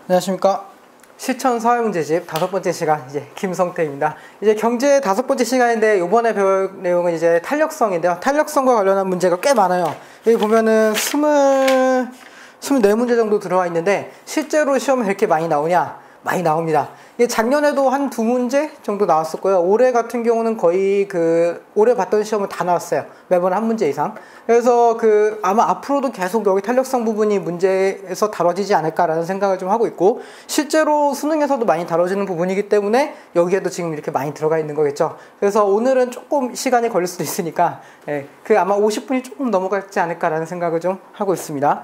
안녕하십니까. 실천 사회문제집 5번째 시간 이제 김성태입니다. 이제 경제 5번째 시간인데 이번에 배울 내용은 이제 탄력성인데요. 탄력성과 관련한 문제가 꽤 많아요. 여기 보면은 24문제 정도 들어와 있는데 실제로 시험에 이렇게 많이 나오냐? 많이 나옵니다. 이게 작년에도 한 2문제 정도 나왔었고요. 올해 같은 경우는 거의 올해 봤던 시험은 다 나왔어요. 매번 한 문제 이상. 그래서 아마 앞으로도 계속 여기 탄력성 부분이 문제에서 다뤄지지 않을까라는 생각을 좀 하고 있고, 실제로 수능에서도 많이 다뤄지는 부분이기 때문에 여기에도 지금 이렇게 많이 들어가 있는 거겠죠. 그래서 오늘은 조금 시간이 걸릴 수도 있으니까, 아마 50분이 조금 넘어가지 않을까라는 생각을 좀 하고 있습니다.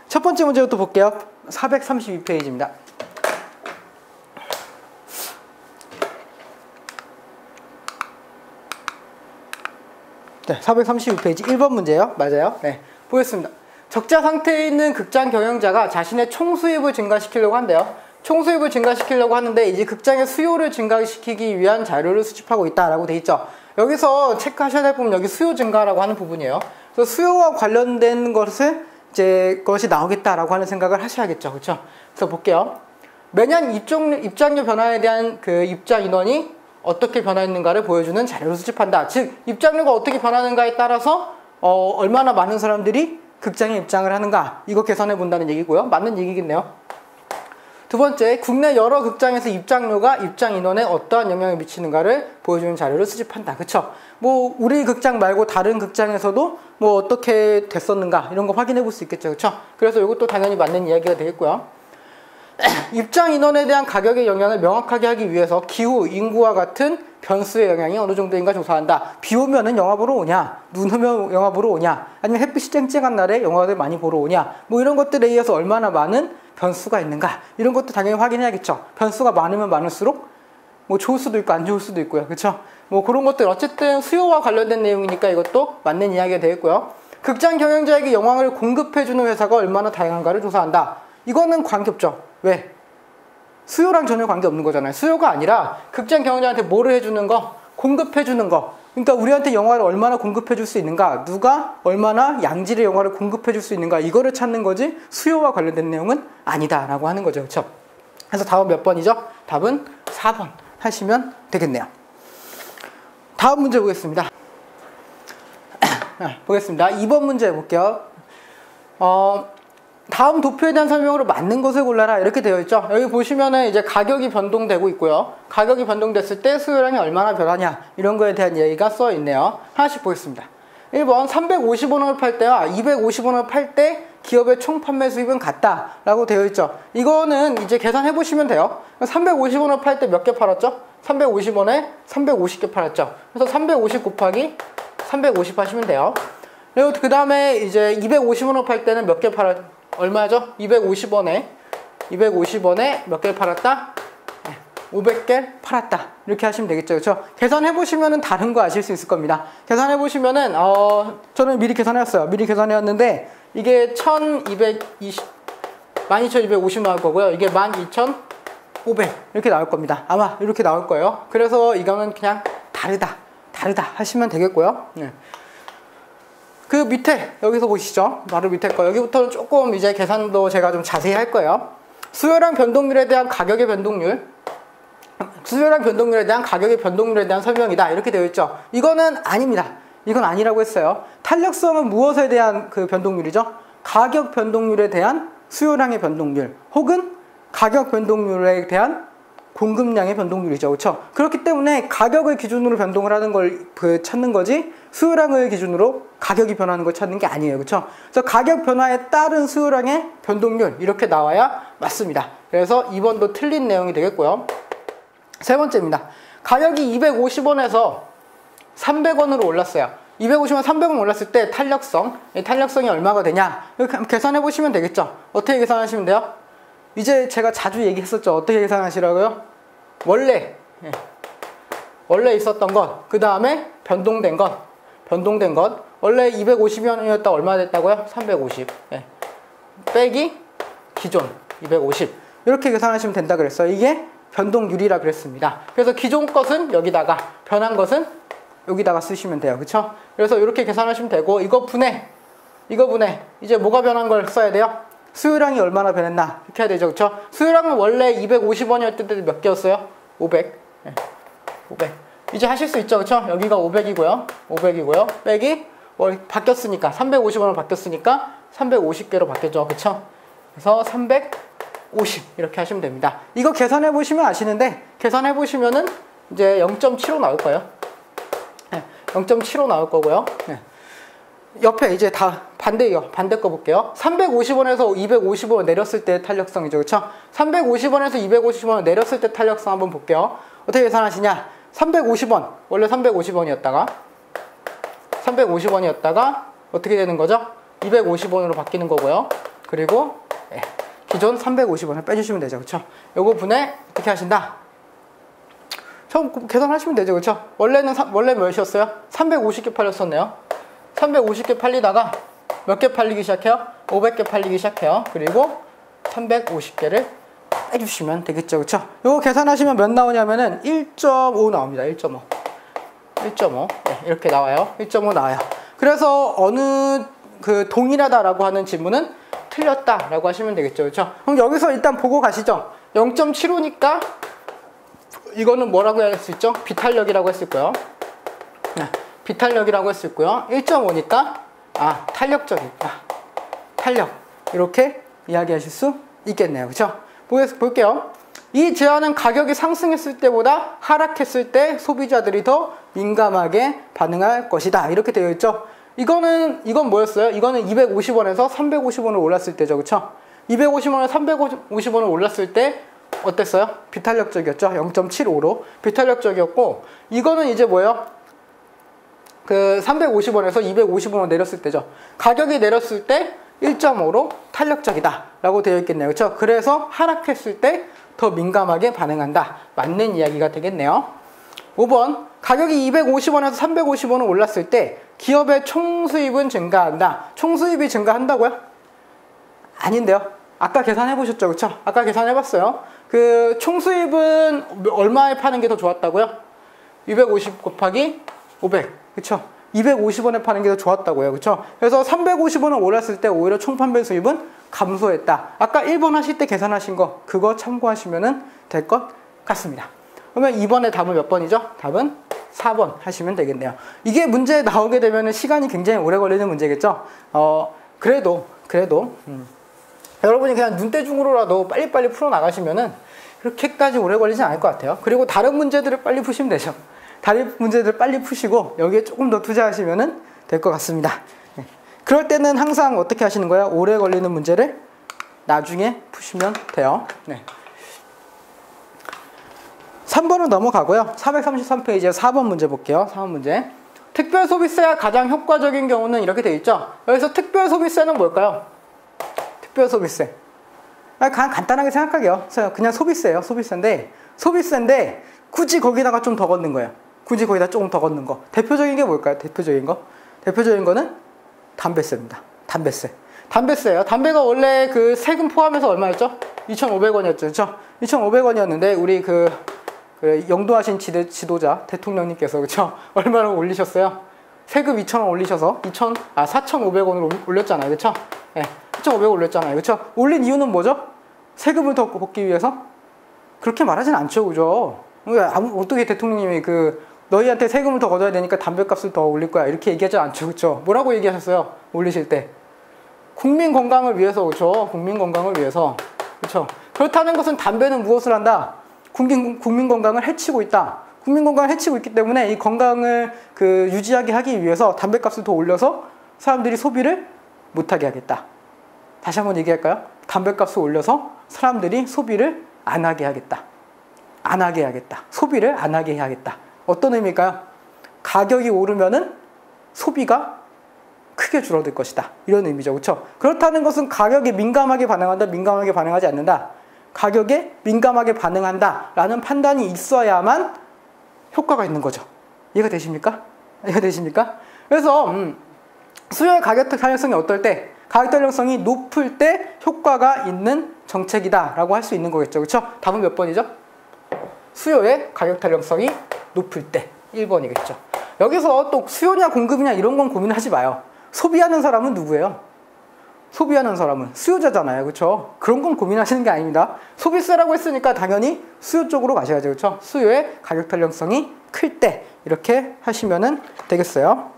첫 번째 문제부터 볼게요. 432페이지입니다. 네, 432페이지 1번 문제예요. 맞아요. 네, 보겠습니다. 적자 상태에 있는 극장 경영자가 자신의 총 수입을 증가시키려고 한대요. 총 수입을 증가시키려고 하는데 이제 극장의 수요를 증가시키기 위한 자료를 수집하고 있다라고 돼 있죠. 여기서 체크하셔야 될 부분, 여기 수요 증가라고 하는 부분이에요. 그래서 수요와 관련된 것이 나오겠다라고 하는 생각을 하셔야겠죠. 그렇죠? 그래서 볼게요. 매년 입장료 변화에 대한 입장 인원이 어떻게 변화했는가를 보여주는 자료를 수집한다. 즉, 입장료가 어떻게 변하는가에 따라서 얼마나 많은 사람들이 극장에 입장을 하는가, 이거 계산해 본다는 얘기고요. 맞는 얘기겠네요. 두 번째, 국내 여러 극장에서 입장료가 입장 인원에 어떠한 영향을 미치는가를 보여주는 자료를 수집한다. 그쵸? 우리 극장 말고 다른 극장에서도 어떻게 됐었는가, 이런 거 확인해 볼 수 있겠죠. 그쵸? 그래서 이것도 당연히 맞는 이야기가 되겠고요. 입장 인원에 대한 가격의 영향을 명확하게 하기 위해서 기후, 인구와 같은 변수의 영향이 어느 정도인가 조사한다. 비 오면은 영화 보러 오냐? 눈 오면 영화 보러 오냐? 아니면 햇빛이 쨍쨍한 날에 영화를 많이 보러 오냐? 이런 것들에 의해서 얼마나 많은 변수가 있는가? 이런 것도 당연히 확인해야겠죠. 변수가 많으면 많을수록 좋을 수도 있고 안 좋을 수도 있고요. 그렇죠? 그런 것들 어쨌든 수요와 관련된 내용이니까 이것도 맞는 이야기가 되겠고요. 극장 경영자에게 영화를 공급해주는 회사가 얼마나 다양한가를 조사한다. 이거는 관계없죠. 왜? 수요랑 전혀 관계없는 거잖아요. 수요가 아니라 극장 경영자한테 뭐를 해주는 거? 공급해주는 거. 그러니까 우리한테 영화를 얼마나 공급해줄 수 있는가, 누가 얼마나 양질의 영화를 공급해줄 수 있는가, 이거를 찾는 거지 수요와 관련된 내용은 아니다라고 하는 거죠. 그렇죠? 그래서 답은 몇 번이죠? 답은 4번 하시면 되겠네요. 다음 문제 보겠습니다. 보겠습니다. 2번 문제 볼게요. 다음 도표에 대한 설명으로 맞는 것을 골라라, 이렇게 되어 있죠. 여기 보시면은 이제 가격이 변동되고 있고요. 가격이 변동됐을 때 수요량이 얼마나 변하냐, 이런 거에 대한 얘기가 써 있네요. 하나씩 보겠습니다. 1번 350원을 팔 때와 250원을 팔 때 기업의 총 판매 수입은 같다 라고 되어 있죠. 이거는 이제 계산해 보시면 돼요. 350원을 팔 때 몇 개 팔았죠? 350원에 350개 팔았죠. 그래서 350 곱하기 350 하시면 돼요. 그리고 그 다음에 이제 250원을 팔 때는 몇 개 얼마죠? 250원에 몇 개를 팔았다? 500개 팔았다. 이렇게 하시면 되겠죠. 그렇죠? 계산해 보시면은 다른 거 아실 수 있을 겁니다. 계산해 보시면은 저는 미리 계산해왔어요. 미리 계산해왔는데 이게 12,250 나올 거고요. 이게 12,500 이렇게 나올 겁니다. 아마 이렇게 나올 거예요. 그래서 이거는 그냥 다르다 하시면 되겠고요. 네. 그 밑에 여기서 보시죠. 바로 밑에 거. 여기부터는 조금 이제 계산도 제가 좀 자세히 할 거예요. 수요량 변동률에 대한 가격의 변동률, 수요량 변동률에 대한 가격의 변동률에 대한 설명이다, 이렇게 되어 있죠. 이거는 아닙니다. 이건 아니라고 했어요. 탄력성은 무엇에 대한 변동률이죠? 가격 변동률에 대한 수요량의 변동률, 혹은 가격 변동률에 대한 공급량의 변동률이죠. 그렇죠? 그렇기 때문에 가격을 기준으로 변동을 하는 걸 찾는 거지, 수요량을 기준으로 가격이 변하는 걸 찾는 게 아니에요. 그렇죠? 그래서 가격 변화에 따른 수요량의 변동률, 이렇게 나와야 맞습니다. 그래서 2번도 틀린 내용이 되겠고요. 세 번째입니다. 가격이 250원에서 300원으로 올랐어요. 250원, 300원 올랐을 때 탄력성이 얼마가 되냐, 이렇게 계산해 보시면 되겠죠. 어떻게 계산하시면 돼요? 이제 제가 자주 얘기했었죠. 어떻게 계산하시라고요? 원래 있었던 것, 그 다음에 변동된 것. 원래 250원이었다 얼마 됐다고요? 350. 빼기 기존 250. 이렇게 계산하시면 된다 그랬어요. 이게 변동률이라 그랬습니다. 그래서 기존 것은 여기다가, 변한 것은 여기다가 쓰시면 돼요. 그쵸? 그래서 이렇게 계산하시면 되고, 이거 분해. 이제 뭐가 변한 걸 써야 돼요? 수요량이 얼마나 변했나 이렇게 해야 되죠. 그쵸? 수요량은 원래 250원이었을 때 몇 개였어요? 500. 네. 500. 이제 하실 수 있죠. 그쵸? 여기가 500이고요. 500이고요. 빼기 바뀌었으니까 350원으로 바뀌었으니까 350개로 바뀌었죠. 그쵸? 그래서 350 이렇게 하시면 됩니다. 이거 계산해 보시면 아시는데 계산해 보시면은 이제 0.75 나올 거예요. 네. 0.75 나올 거고요. 네. 옆에 이제 다 반대 거 볼게요. 350원에서 250원 내렸을 때 탄력성이죠. 그쵸? 350원에서 250원 내렸을 때 탄력성 한번 볼게요. 어떻게 계산하시냐? 350원, 원래 350원이었다가 어떻게 되는 거죠? 250원으로 바뀌는 거고요. 그리고 네, 기존 350원을 빼주시면 되죠. 그쵸? 요거 분해 어떻게 하신다? 처음 계산하시면 되죠. 그쵸? 원래 몇이었어요? 350개 팔렸었네요. 350개 팔리다가 몇 개 팔리기 시작해요? 500개 팔리기 시작해요. 그리고 350개를 빼주시면 되겠죠. 그쵸? 요거 계산하시면 몇 나오냐면은 1.5 나옵니다. 1.5. 네, 이렇게 나와요. 1.5 나와요. 그래서 어느 동일하다라고 하는 지문은 틀렸다라고 하시면 되겠죠. 그쵸? 그럼 여기서 일단 보고 가시죠. 0.75니까 이거는 뭐라고 할 수 있죠? 비탄력이라고 했을 거예요. 네, 비탄력이라고 했을 거고요. 1.5니까 탄력적이다. 탄력. 이렇게 이야기하실 수 있겠네요. 그쵸? 볼게요. 이 제한은 가격이 상승했을 때보다 하락했을 때 소비자들이 더 민감하게 반응할 것이다. 이렇게 되어 있죠. 이건 뭐였어요? 이거는 250원에서 350원을 올랐을 때죠. 그쵸? 250원에서 350원을 올랐을 때 어땠어요? 비탄력적이었죠. 0.75로 비탄력적이었고, 이거는 이제 뭐예요? 350원에서 250원 내렸을 때죠. 가격이 내렸을 때 1.5로 탄력적이다 라고 되어 있겠네요. 그렇죠? 그래서 하락했을 때 더 민감하게 반응한다. 맞는 이야기가 되겠네요. 5번, 가격이 250원에서 350원을 올랐을 때 기업의 총수입은 증가한다. 총수입이 증가한다고요? 아닌데요. 아까 계산해 보셨죠? 그렇죠? 아까 계산해 봤어요. 총수입은 얼마에 파는 게 더 좋았다고요? 250 곱하기 500. 그쵸? 250원에 파는 게 더 좋았다고요. 그쵸? 그래서 350원을 올랐을 때 오히려 총판매 수입은 감소했다. 아까 1번 하실 때 계산하신 거, 그거 참고하시면 될 것 같습니다. 그러면 2번의 답은 몇 번이죠? 답은 4번 하시면 되겠네요. 이게 문제 나오게 되면 시간이 굉장히 오래 걸리는 문제겠죠? 그래도 여러분이 그냥 눈대중으로라도 빨리빨리 풀어나가시면은 그렇게까지 오래 걸리진 않을 것 같아요. 그리고 다른 문제들을 빨리 푸시면 되죠. 다른 문제들 빨리 푸시고 여기에 조금 더 투자하시면 될 것 같습니다. 그럴 때는 항상 어떻게 하시는 거예요? 오래 걸리는 문제를 나중에 푸시면 돼요. 네. 3번은 넘어가고요. 433페이지에 4번 문제 볼게요. 4번 문제. 특별소비세가 가장 효과적인 경우는 이렇게 되어 있죠. 여기서 특별소비세는 뭘까요? 특별소비세. 간단하게 생각하게요. 그냥 소비세예요. 소비세인데 굳이 거기다가 좀 더 걷는 거예요. 굳이 거기다 조금 더 걷는 거. 대표적인 게 뭘까요? 대표적인 거는 담배세입니다. 담배세예요. 담배가 원래 세금 포함해서 얼마였죠? 2,500원이었죠. 그렇죠? 2,500원이었는데 우리 영도하신 지도자 대통령님께서 그렇죠? 얼마나 올리셨어요? 세금 2,000원 올리셔서 4,500원으로 올렸잖아요. 그렇죠? 네, 4,500원 올렸잖아요. 그렇죠? 올린 이유는 뭐죠? 세금을 더 걷기 위해서? 그렇게 말하진 않죠. 그죠? 어떻게 대통령님이 너희한테 세금을 더 걷어야 되니까 담배값을 더 올릴 거야 이렇게 얘기하지 않죠. 그렇죠? 뭐라고 얘기하셨어요? 올리실 때? 국민 건강을 위해서. 그렇죠? 국민 건강을 위해서. 그렇죠? 그렇다는 것은 담배는 무엇을 한다? 국민 건강을 해치고 있다. 국민 건강을 해치고 있기 때문에 이 건강을 유지하게 하기 위해서 담배값을 더 올려서 사람들이 소비를 못하게 하겠다. 다시 한번 얘기할까요? 담배값을 올려서 사람들이 소비를 안 하게 하겠다. 소비를 안 하게 해야겠다. 어떤 의미일까요? 가격이 오르면은 소비가 크게 줄어들 것이다. 이런 의미죠. 그렇죠? 그렇다는 것은 가격에 민감하게 반응한다, 민감하게 반응하지 않는다. 가격에 민감하게 반응한다 라는 판단이 있어야만 효과가 있는 거죠. 이해가 되십니까? 그래서 수요의 가격 탄력성이 어떨 때? 가격 탄력성이 높을 때 효과가 있는 정책이다 라고 할 수 있는 거겠죠. 그렇죠? 답은 몇 번이죠? 수요의 가격 탄력성이 높을 때 1번이겠죠. 여기서 또 수요냐 공급이냐 이런 건 고민하지 마요. 소비하는 사람은 누구예요? 소비하는 사람은 수요자잖아요. 그렇죠? 그런 건 고민하시는 게 아닙니다. 소비세라고 했으니까 당연히 수요 쪽으로 가셔야죠. 그렇죠? 수요의 가격 탄력성이 클 때 이렇게 하시면 되겠어요.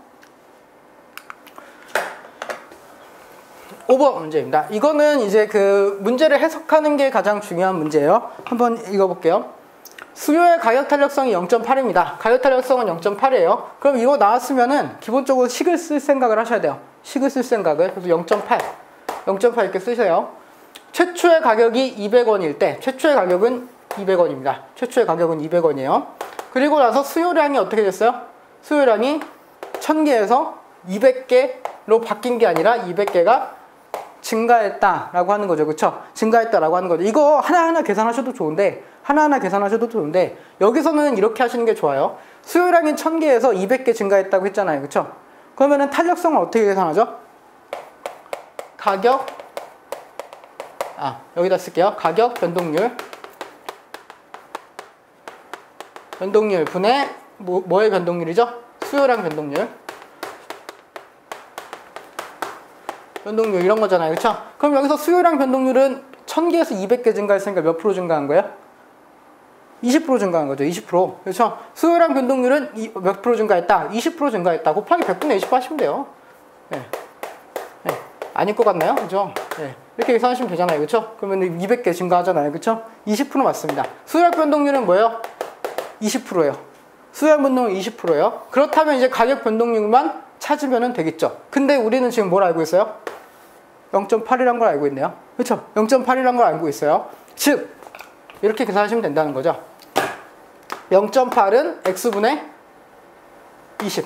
5번 문제입니다. 이거는 이제 그 문제를 해석하는 게 가장 중요한 문제예요. 한번 읽어볼게요. 수요의 가격 탄력성이 0.8입니다. 가격 탄력성은 0.8이에요. 그럼 이거 나왔으면은 기본적으로 식을 쓸 생각을 하셔야 돼요. 식을 쓸 생각을. 그래서 0.8 이렇게 쓰세요. 최초의 가격이 200원일 때, 최초의 가격은 200원입니다. 최초의 가격은 200원이에요. 그리고 나서 수요량이 어떻게 됐어요? 수요량이 1000개에서 200개로 바뀐 게 아니라 200개가 증가했다라고 하는 거죠. 그쵸? 증가했다라고 하는 거죠. 이거 하나하나 계산하셔도 좋은데, 여기서는 이렇게 하시는 게 좋아요. 수요량이 1000개에서 200개 증가했다고 했잖아요. 그쵸? 그러면은 탄력성을 어떻게 계산하죠? 가격, 여기다 쓸게요. 가격 변동률. 변동률 분의 뭐의 변동률이죠? 수요량 변동률. 변동률 이런 거잖아요. 그쵸? 그럼 여기서 수요량 변동률은 1000개에서 200개 증가했으니까 몇 프로 증가한 거예요? 20% 증가한 거죠. 20%. 그렇죠? 수요량 변동률은 몇 프로 증가했다? 20% 증가했다. 곱하기 100분의 20 하시면 돼요. 네. 네. 아닐 것 같나요? 그죠? 네. 이렇게 계산하시면 되잖아요. 그쵸? 그러면 200개 증가하잖아요. 그쵸? 20% 맞습니다. 수요량 변동률은 뭐예요? 20%예요. 수요량 변동률 20%예요. 그렇다면 이제 가격 변동률만 찾으면 되겠죠. 근데 우리는 지금 뭘 알고 있어요? 0.8이란 걸 알고 있네요. 그렇죠? 0.8이란 걸 알고 있어요. 즉 이렇게 계산하시면 된다는 거죠. 0.8은 x분의 20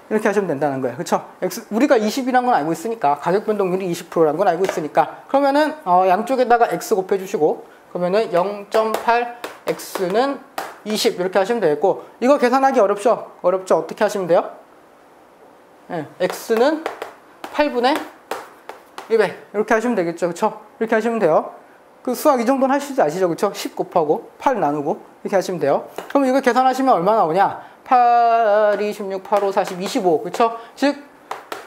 이렇게 하시면 된다는 거예요. 그렇죠? 우리가 20이란 건 알고 있으니까, 가격 변동률이 20%란 건 알고 있으니까, 그러면은 양쪽에다가 x 곱해주시고, 그러면은 0.8x는 20 이렇게 하시면 되겠고, 이거 계산하기 어렵죠? 어떻게 하시면 돼요? 네, x는 8분의 200 이렇게 하시면 되겠죠. 그쵸? 이렇게 하시면 돼요. 그 수학 이 정도는 하실 줄 아시죠? 그쵸? 10 곱하고 8 나누고 이렇게 하시면 돼요. 그럼 이거 계산하시면 얼마 나오냐? 8, 2, 16, 8, 5, 40, 25 그쵸? 즉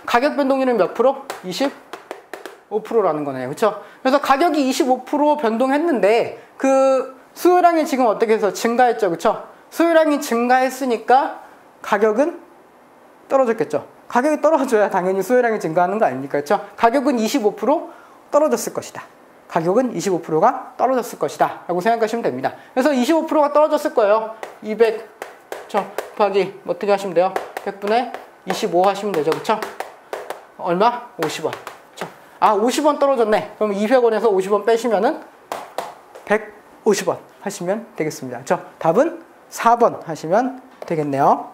가격 변동률은 몇 프로? 25%라는 거네요. 그쵸? 그래서 가격이 25% 변동했는데 그 수요량이 지금 어떻게 해서 증가했죠? 그쵸? 수요량이 증가했으니까 가격은 떨어졌겠죠. 가격이 떨어져야 당연히 수요량이 증가하는 거 아닙니까? 그렇죠? 가격은 25% 떨어졌을 것이다. 가격은 25%가 떨어졌을 것이다. 라고 생각하시면 됩니다. 그래서 25%가 떨어졌을 거예요. 200 곱하기 어떻게 하시면 돼요? 100분의 25 하시면 되죠. 그렇죠? 얼마? 50원. 그렇죠? 50원 떨어졌네. 그럼 200원에서 50원 빼시면은 150원 하시면 되겠습니다. 그렇죠? 답은 4번 하시면 되겠네요.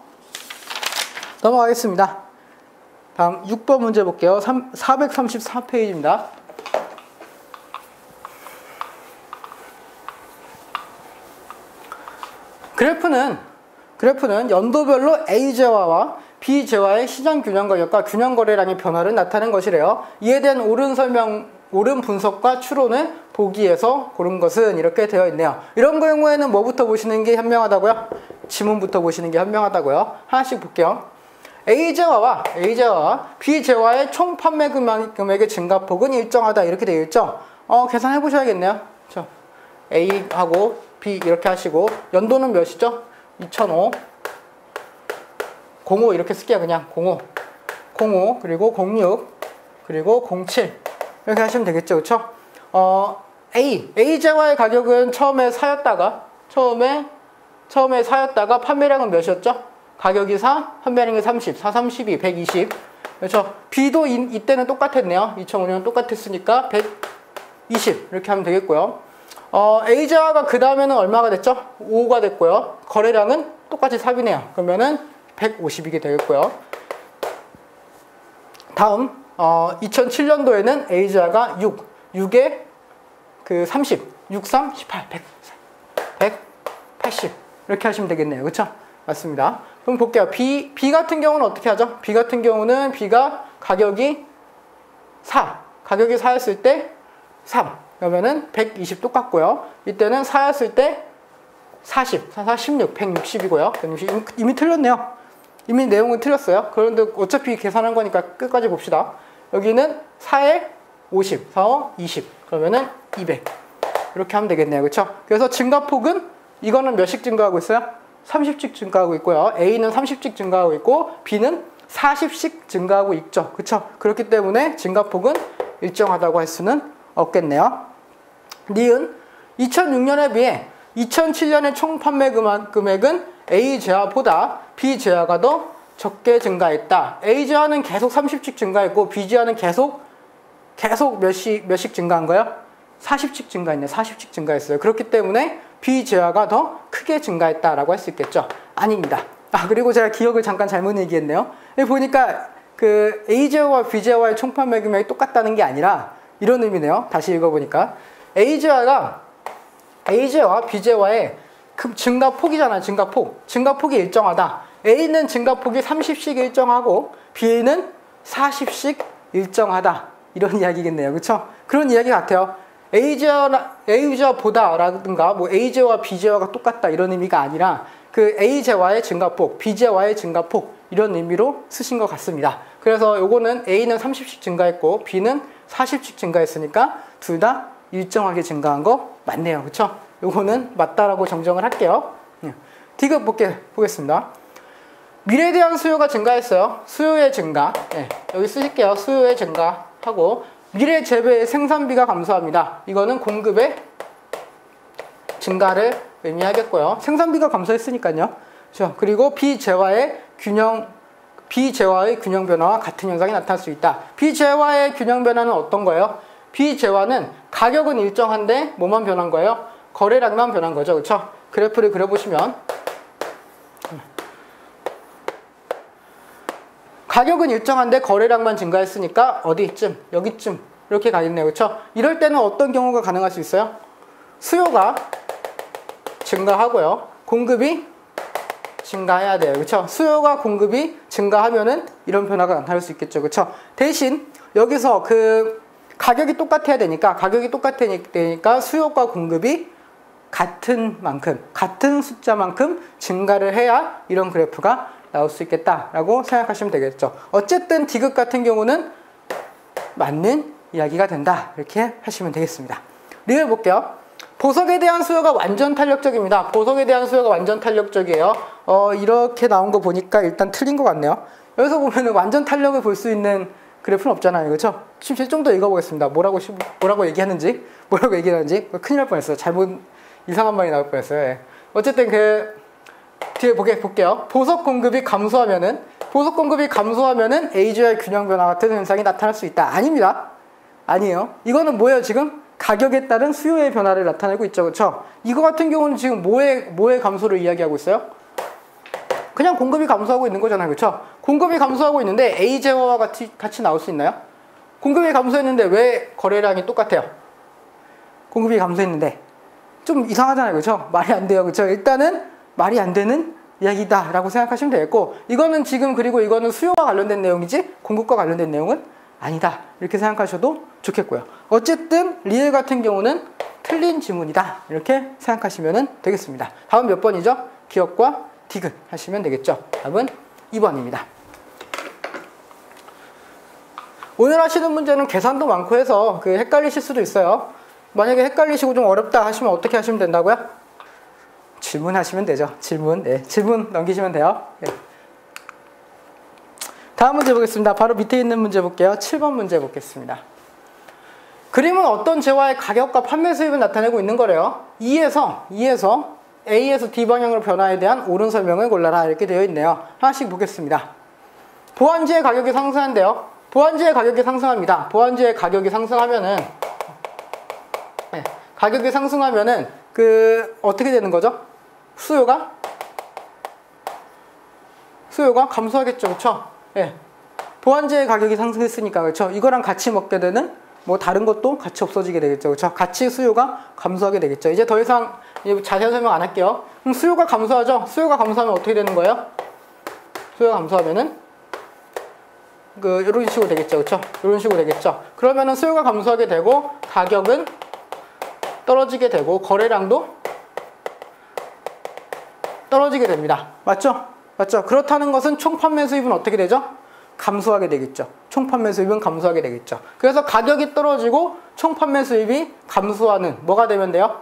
넘어가겠습니다. 다음 6번 문제 볼게요. 434페이지입니다. 그래프는 연도별로 A재화와 B재화의 시장 균형 가격과 균형 거래량의 변화를 나타낸 것이래요. 이에 대한 옳은 분석과 추론을 보기에서 고른 것은 이렇게 되어 있네요. 이런 경우에는 뭐부터 보시는 게 현명하다고요? 지문부터 보시는 게 현명하다고요. 하나씩 볼게요. A재화와 B재화의 총 판매 금액의 증가폭은 일정하다 이렇게 되어 있죠. 계산해 보셔야겠네요. 그렇죠? A하고 B 이렇게 하시고 연도는 몇이죠? 2005 05 이렇게 쓸게요. 그냥 05 그리고 06 그리고 07 이렇게 하시면 되겠죠. 그렇죠? A재화의 가격은 처음에 사였다가 판매량은 몇이었죠? 가격이 4, 판매량이 30, 4, 32, 120 그렇죠? B도 이때는 똑같았네요. 2005년 똑같았으니까 120 이렇게 하면 되겠고요. A재화가 그 다음에는 얼마가 됐죠? 5가 됐고요. 거래량은 똑같이 3이네요. 그러면은 150이게 되겠고요. 다음 2007년도에는 A재화가 6에 그 30, 63, 18, 180 이렇게 하시면 되겠네요. 그렇죠? 맞습니다. 그럼 볼게요. B 같은 경우는 어떻게 하죠? B 같은 경우는 B가 가격이 4였을 때 3 그러면은 120 똑같고요. 이때는 4였을 때 40, 4, 16, 160이고요. 160 이미 틀렸네요. 이미 내용은 틀렸어요. 그런데 어차피 계산한 거니까 끝까지 봅시다. 여기는 4에 50, 4어 20. 그러면은 200. 이렇게 하면 되겠네요. 그렇죠? 그래서 증가폭은 이거는 몇씩 증가하고 있어요? 30씩 증가하고 있고요. A는 30씩 증가하고 있고 B는 40씩 증가하고 있죠. 그렇죠? 그렇기 때문에 증가폭은 일정하다고 할 수는 없겠네요. 니은 2006년에 비해 2007년의 총 판매 금액은 A 제화보다 B 제화가 더 적게 증가했다. A 제화는 계속 30씩 증가했고 B 제화는 계속 몇씩 증가한 거예요? 40씩 증가했네. 40씩 증가했어요. 그렇기 때문에 B 제화가 더 크게 증가했다라고 할 수 있겠죠? 아닙니다. 그리고 제가 기억을 잠깐 잘못 얘기했네요. 여기 보니까 그 A 제화와 B 제화의 총 판매 금액이 똑같다는 게 아니라 이런 의미네요. 다시 읽어보니까 A 제화가 A 제화, B 제화의 증가폭이잖아요. 증가폭이 일정하다. A는 증가폭이 30씩 일정하고 B는 40씩 일정하다. 이런 이야기겠네요. 그렇죠? 그런 이야기 같아요. A 제화보다라든가 뭐 A 제화와 B 제화가 똑같다 이런 의미가 아니라 그 A 제화의 증가폭, B 제화의 증가폭 이런 의미로 쓰신 것 같습니다. 그래서 요거는 A는 30씩 증가했고 B는 40씩 증가했으니까 둘 다 일정하게 증가한 거 맞네요. 그렇죠? 요거는 맞다라고 정정을 할게요. 디귿 보겠습니다. 미래에 대한 수요가 증가했어요. 수요의 증가. 여기 쓰실게요. 수요의 증가하고 미래 재배의 생산비가 감소합니다. 이거는 공급의 증가를 의미하겠고요. 생산비가 감소했으니까요. 그렇죠? 그리고 비재화의 균형 변화와 같은 현상이 나타날 수 있다. 비재화의 균형 변화는 어떤 거예요? 비재화는 가격은 일정한데 뭐만 변한 거예요? 거래량만 변한 거죠. 그렇죠? 그래프를 그려보시면 가격은 일정한데 거래량만 증가했으니까 어디쯤? 여기쯤 이렇게 가겠네요. 그렇죠? 이럴 때는 어떤 경우가 가능할 수 있어요? 수요가 증가하고요. 공급이 증가해야 돼요. 그렇죠? 수요가 공급이 증가하면은 이런 변화가 나타날 수 있겠죠. 그렇죠? 대신 여기서 그 가격이 똑같아야 되니까 수요과 공급이 같은 숫자만큼 증가를 해야 이런 그래프가 나올 수 있겠다라고 생각하시면 되겠죠. 어쨌든 디귿 같은 경우는 맞는 이야기가 된다. 이렇게 하시면 되겠습니다. 리을 볼게요. 보석에 대한 수요가 완전 탄력적입니다. 보석에 대한 수요가 완전 탄력적이에요. 이렇게 나온 거 보니까 일단 틀린 것 같네요. 여기서 보면은 완전 탄력을 볼 수 있는 그래프는 없잖아요. 그렇죠? 지금 좀 더 읽어보겠습니다. 뭐라고 얘기하는지 큰일 날 뻔했어요. 잘못 이상한 말이 나올 뻔했어요. 예. 어쨌든 뒤에 볼게요. 보석 공급이 감소하면은 A주의 균형 변화 같은 현상이 나타날 수 있다. 아닙니다. 아니에요. 이거는 뭐예요? 지금 가격에 따른 수요의 변화를 나타내고 있죠. 그렇죠? 이거 같은 경우는 지금 뭐의 감소를 이야기하고 있어요? 그냥 공급이 감소하고 있는 거잖아요. 그렇죠? 공급이 감소하고 있는데 A 제화와 같이 나올 수 있나요? 공급이 감소했는데 왜 거래량이 똑같아요? 공급이 감소했는데 좀 이상하잖아요. 그렇죠? 말이 안 돼요. 그렇죠? 일단은 말이 안 되는 이야기다 라고 생각하시면 되겠고, 이거는 그리고 이거는 수요와 관련된 내용이지 공급과 관련된 내용은 아니다 이렇게 생각하셔도 좋겠고요. 어쨌든 리을 같은 경우는 틀린 지문이다 이렇게 생각하시면 되겠습니다. 다음 몇 번이죠? 기억과 디귿 하시면 되겠죠. 답은 2번입니다. 오늘 하시는 문제는 계산도 많고 해서 헷갈리실 수도 있어요. 만약에 헷갈리시고 좀 어렵다 하시면 어떻게 하시면 된다고요? 질문하시면 되죠. 질문 넘기시면 돼요. 네. 다음 문제 보겠습니다. 바로 밑에 있는 문제 볼게요. 7번 문제 보겠습니다. 그림은 어떤 재화의 가격과 판매 수입을 나타내고 있는 거래요. E에서 A에서 D 방향으로 변화에 대한 옳은 설명을 골라라 이렇게 되어 있네요. 하나씩 보겠습니다. 보안지의 가격이 상승한대요. 보안지의 가격이 상승합니다. 보안지의 가격이 상승하면은 어떻게 되는 거죠? 수요가 감소하겠죠. 그렇죠? 예. 보안지의 가격이 상승했으니까 그렇죠? 이거랑 같이 먹게 되는 뭐 다른 것도 같이 없어지게 되겠죠. 그렇죠? 같이 수요가 감소하게 되겠죠. 이제 더 이상 자세한 설명 안 할게요. 그럼 수요가 감소하죠? 수요가 감소하면 어떻게 되는 거예요? 수요가 감소하면은 이런 식으로 되겠죠. 그렇죠? 이런 식으로 되겠죠. 그러면은 수요가 감소하게 되고 가격은 떨어지게 되고 거래량도 떨어지게 됩니다. 맞죠? 그렇다는 것은 총 판매 수입은 어떻게 되죠? 감소하게 되겠죠. 총 판매 수입은 감소하게 되겠죠. 그래서 가격이 떨어지고 총 판매 수입이 감소하는 뭐가 되면 돼요?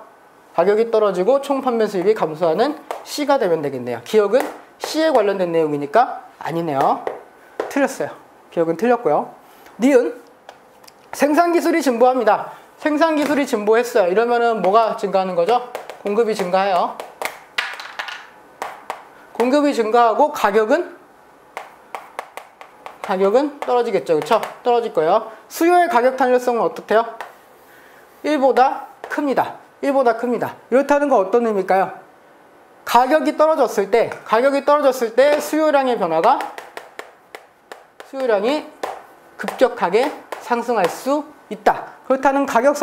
가격이 떨어지고 총 판매 수입이 감소하는 C가 되면 되겠네요. 기억은 C에 관련된 내용이니까 아니네요. 틀렸어요. 기억은 틀렸고요. 니은 생산기술이 증보합니다. 생산기술이 증보했어요. 이러면은 뭐가 증가하는 거죠? 공급이 증가해요. 공급이 증가하고 가격은 떨어지겠죠. 그쵸? 떨어질 거예요. 수요의 가격 탄력성은 어떻대요? 1보다 큽니다. 1보다 큽니다. 이렇다는 건 어떤 의미일까요? 가격이 떨어졌을 때 수요량의 변화가 수요량이 급격하게 상승할 수 있다. 그렇다는 가격이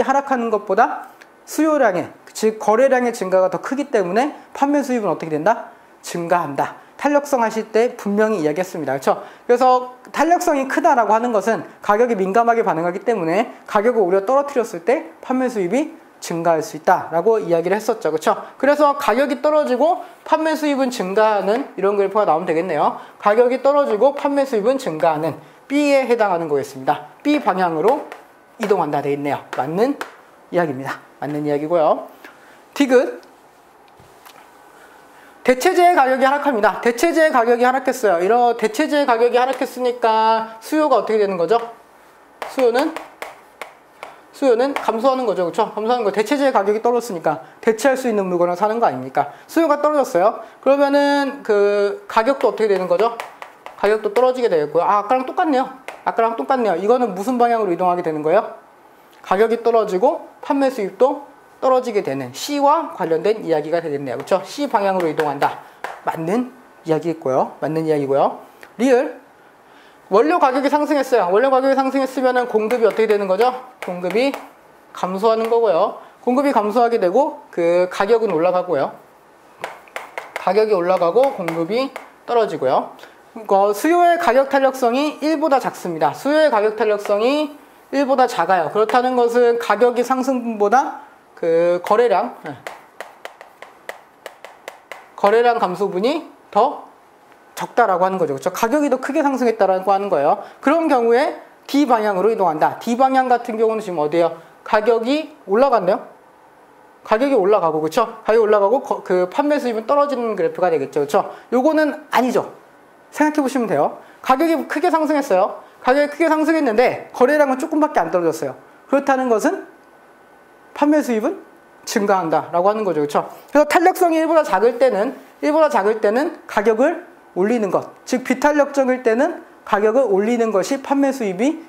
하락하는 것보다 수요량의, 즉 거래량의 증가가 더 크기 때문에 판매 수입은 어떻게 된다? 증가한다. 탄력성 하실 때 분명히 이야기했습니다. 그렇죠? 그래서 탄력성이 크다라고 하는 것은 가격이 민감하게 반응하기 때문에 가격을 오히려 떨어뜨렸을 때 판매 수입이 증가할 수 있다라고 이야기를 했었죠. 그렇죠? 그래서 가격이 떨어지고 판매 수입은 증가하는 이런 그래프가 나오면 되겠네요. 가격이 떨어지고 판매 수입은 증가하는 B에 해당하는 거겠습니다. B 방향으로 이동한다 되어 있네요. 맞는 이야기입니다. 맞는 이야기고요. 디귿 대체재의 가격이 하락합니다. 대체재의 가격이 하락했어요. 이런 대체재의 가격이 하락했으니까 수요가 어떻게 되는 거죠? 수요는 감소하는 거죠. 그렇죠? 감소하는 거. 대체재의 가격이 떨어졌으니까 대체할 수 있는 물건을 사는 거 아닙니까? 수요가 떨어졌어요. 그러면은 그 가격도 어떻게 되는 거죠? 가격도 떨어지게 되겠고요. 아까랑 똑같네요. 이거는 무슨 방향으로 이동하게 되는 거예요? 가격이 떨어지고 판매 수입도 떨어지게 되는 C와 관련된 이야기가 되겠네요. 그렇죠? C 방향으로 이동한다. 맞는 이야기고요. 리을 원료 가격이 상승했어요. 원료 가격이 상승했으면 공급이 어떻게 되는 거죠? 공급이 감소하는 거고요. 공급이 감소하게 되고 그 가격은 올라가고요. 가격이 올라가고 공급이 떨어지고요. 수요의 가격 탄력성이 1보다 작습니다. 수요의 가격 탄력성이 1보다 작아요. 그렇다는 것은 가격이 상승분보다 그 거래량 감소분이 더 적다라고 하는 거죠. 그렇죠? 가격이 더 크게 상승했다라고 하는 거예요. 그런 경우에 D 방향으로 이동한다. D 방향 같은 경우는 지금 어디예요? 가격이 올라갔네요. 가격이 올라가고, 그렇죠? 가격이 올라가고 그 판매 수입은 떨어지는 그래프가 되겠죠. 그렇죠? 요거는 아니죠. 생각해 보시면 돼요. 가격이 크게 상승했어요. 가격이 크게 상승했는데 거래량은 조금밖에 안 떨어졌어요. 그렇다는 것은 판매 수입은 증가한다라고 하는 거죠. 그렇죠? 그래서 탄력성이 1보다 작을 때는 가격을 올리는 것, 즉 비탄력적일 때는 가격을 올리는 것이 판매 수입이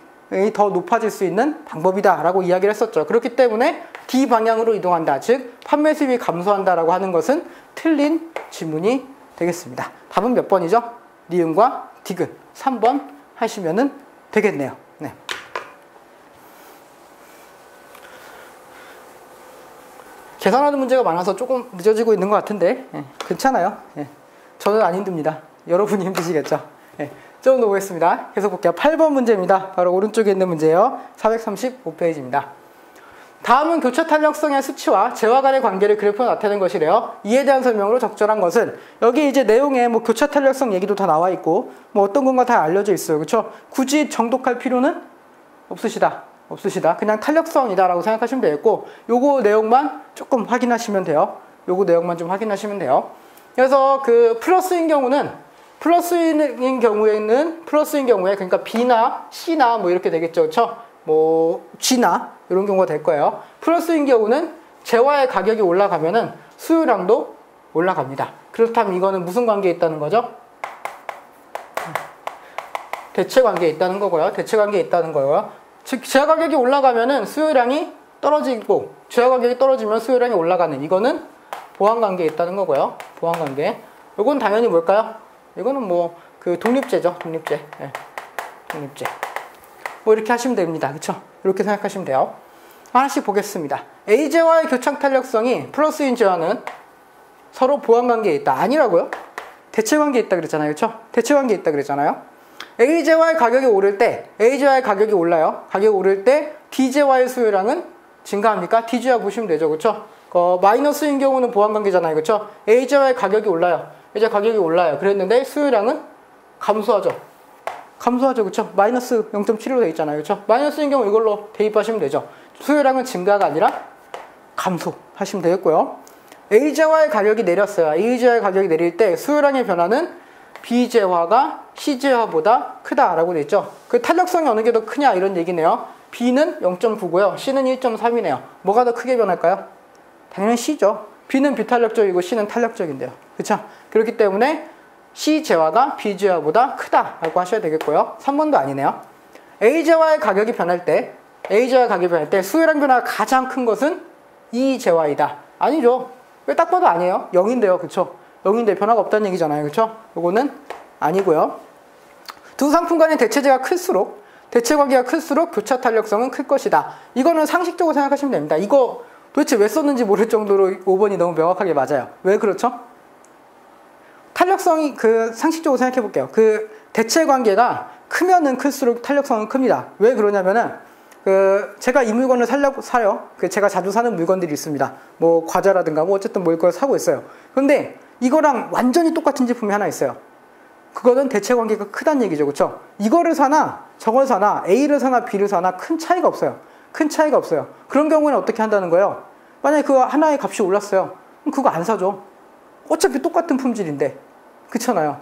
더 높아질 수 있는 방법이다라고 이야기를 했었죠. 그렇기 때문에 D 방향으로 이동한다, 즉 판매 수입이 감소한다라고 하는 것은 틀린 지문이 되겠습니다. 답은 몇 번이죠? 니은과 디귿 3번 하시면 되겠네요. 네. 계산하는 문제가 많아서 조금 늦어지고 있는 것 같은데 괜찮아요. 저는 안 힘듭니다. 여러분이 힘드시겠죠. 좀 더 보겠습니다. 계속 볼게요. 8번 문제입니다. 바로 오른쪽에 있는 문제예요. 435페이지입니다. 다음은 교차 탄력성의 수치와 재화 간의 관계를 그래프로 나타내는 것이래요. 이에 대한 설명으로 적절한 것은 여기 이제 내용에 뭐 교차 탄력성 얘기도 다 나와 있고 뭐 어떤 건가 다 알려져 있어요. 그렇죠? 굳이 정독할 필요는 없으시다. 그냥 탄력성이다라고 생각하시면 되겠고 요거 내용만 조금 확인하시면 돼요. 요거 내용만 좀 확인하시면 돼요. 그래서 그 플러스인 경우에 그러니까 B나 C나 뭐 이렇게 되겠죠. 그렇죠? 뭐 G나 이런 경우가 될 거예요. 플러스인 경우는 재화의 가격이 올라가면은 수요량도 올라갑니다. 그렇다면 이거는 무슨 관계에 있다는 거죠? 대체 관계에 있다는 거고요. 즉 재화 가격이 올라가면은 수요량이 떨어지고 재화 가격이 떨어지면 수요량이 올라가는 이거는 보완 관계에 있다는 거고요. 보완 관계. 이건 당연히 뭘까요? 이거는 뭐 그 독립제죠. 독립제. 뭐 이렇게 하시면 됩니다. 그렇죠? 이렇게 생각하시면 돼요. 하나씩 보겠습니다. A제와의 교착 탄력성이 플러스인 제와는 서로 보완 관계에 있다. 아니라고요? 대체 관계에 있다 그랬잖아요. 그렇죠? 대체 관계에 있다 그랬잖아요. A제와의 가격이 오를 때 A제와의 가격이 올라요. 가격이 오를 때 D제와의 수요량은 증가합니까? D제와 보시면 되죠. 그렇죠? 마이너스인 경우는 보완 관계잖아요. 그렇죠? A제와의 가격이 올라요. A제 가격이 올라요. 그랬는데 수요량은 감소하죠. 감소하죠. 그쵸? 마이너스 0.7로 되어 있잖아요. 그쵸? 마이너스인 경우 이걸로 대입하시면 되죠. 수요량은 증가가 아니라 감소하시면 되겠고요. A제화의 가격이 내렸어요. A제화의 가격이 내릴 때 수요량의 변화는 B제화가 C제화보다 크다라고 되어 있죠. 그 탄력성이 어느 게 더 크냐 이런 얘기네요. B는 0.9고요. C는 1.3이네요. 뭐가 더 크게 변할까요? 당연히 C죠. B는 비탄력적이고 C는 탄력적인데요. 그쵸? 그렇기 때문에 C제화가 B제화보다 크다라고 하셔야 되겠고요. 3번도 아니네요. A제화의 가격이 변할 때 수요량 변화가 가장 큰 것은 E제화이다. 아니죠. 왜 딱 봐도 아니에요? 0인데요. 그쵸? 0인데 변화가 없다는 얘기잖아요. 그쵸? 요거는 아니고요. 두 상품 간의 대체관계가 클수록 교차 탄력성은 클 것이다. 이거는 상식적으로 생각하시면 됩니다. 이거 도대체 왜 썼는지 모를 정도로 5번이 너무 명확하게 맞아요. 왜 그렇죠? 탄력성이 상식적으로 생각해 볼게요. 대체관계가 크면은 클수록 탄력성은 큽니다. 왜 그러냐면은 제가 이 물건을 사요. 제가 자주 사는 물건들이 있습니다. 뭐 과자라든가 뭐 어쨌든 뭘 걸 사고 있어요. 그런데 이거랑 완전히 똑같은 제품이 하나 있어요. 그거는 대체관계가 크다는 얘기죠. 그렇죠? 이거를 사나 저걸 사나 A를 사나 B를 사나 큰 차이가 없어요. 큰 차이가 없어요. 그런 경우에는 어떻게 한다는 거예요? 만약에 그 하나의 값이 올랐어요. 그럼 그거 안 사죠. 어차피 똑같은 품질인데. 그렇잖아요.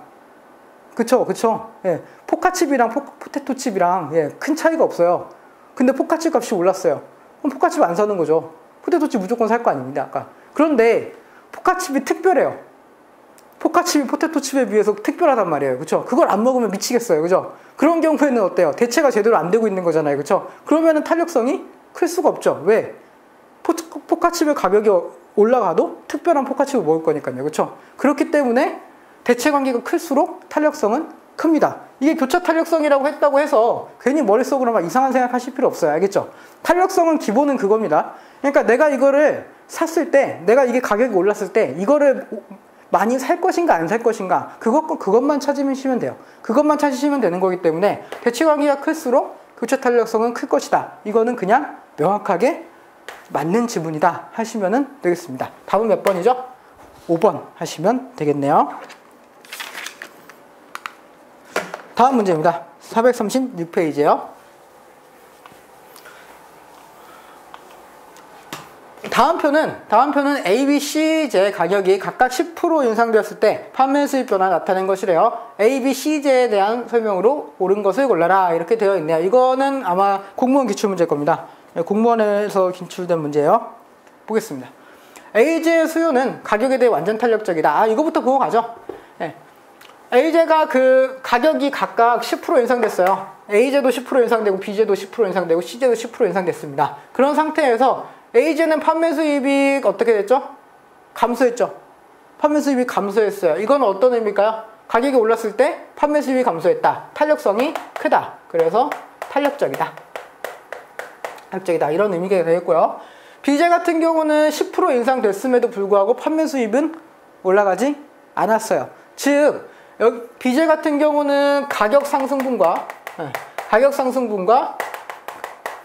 그쵸. 예. 포카칩이랑 포테토칩이랑 예, 큰 차이가 없어요. 근데 포카칩 값이 올랐어요. 그럼 포카칩 안 사는 거죠. 포테토칩 무조건 살 거 아닙니다. 아까. 그런데 포카칩이 특별해요. 포카칩이 포테토칩에 비해서 특별하단 말이에요. 그쵸? 그걸 안 먹으면 미치겠어요. 그죠? 그런 경우에는 어때요? 대체가 제대로 안 되고 있는 거잖아요. 그쵸? 그러면은 탄력성이 클 수가 없죠. 왜? 포카칩의 가격이 올라가도 특별한 포카칩을 먹을 거니까요. 그쵸? 그렇기 때문에 대체 관계가 클수록 탄력성은 큽니다. 이게 교차 탄력성이라고 했다고 해서 괜히 머릿속으로 막 이상한 생각하실 필요 없어요. 알겠죠? 탄력성은 기본은 그겁니다. 그러니까 내가 이거를 샀을 때, 내가 이게 가격이 올랐을 때 이거를 많이 살 것인가 안 살 것인가 그것만 찾으시면 돼요. 그것만 찾으시면 되는 거기 때문에 대체 관계가 클수록 교차 탄력성은 클 것이다. 이거는 그냥 명확하게 맞는 지문이다 하시면 되겠습니다. 답은 몇 번이죠? 5번 하시면 되겠네요. 다음 문제입니다. 436페이지예요. 다음 표는 A, B, C제 가격이 각각 10% 인상되었을 때 판매 수입 변화 나타낸 것이래요. A, B, C제에 대한 설명으로 옳은 것을 골라라 이렇게 되어 있네요. 이거는 아마 공무원 기출문제일 겁니다. 공무원에서 기출된 문제예요. 보겠습니다. A제의 수요는 가격에 대해 완전 탄력적이다. 이거부터 보고 가죠. 네. A제가 가격이 각각 10% 인상됐어요. A제도 10% 인상되고 B제도 10% 인상되고 C제도 10% 인상됐습니다. 그런 상태에서 A제는 판매 수입이 어떻게 됐죠? 감소했죠. 판매 수입이 감소했어요. 이건 어떤 의미일까요? 가격이 올랐을 때 판매 수입이 감소했다. 탄력성이 크다. 그래서 탄력적이다. 이런 의미가 되겠고요. B제 같은 경우는 10% 인상됐음에도 불구하고 판매 수입은 올라가지 않았어요. 즉 B제 같은 경우는 가격 상승분과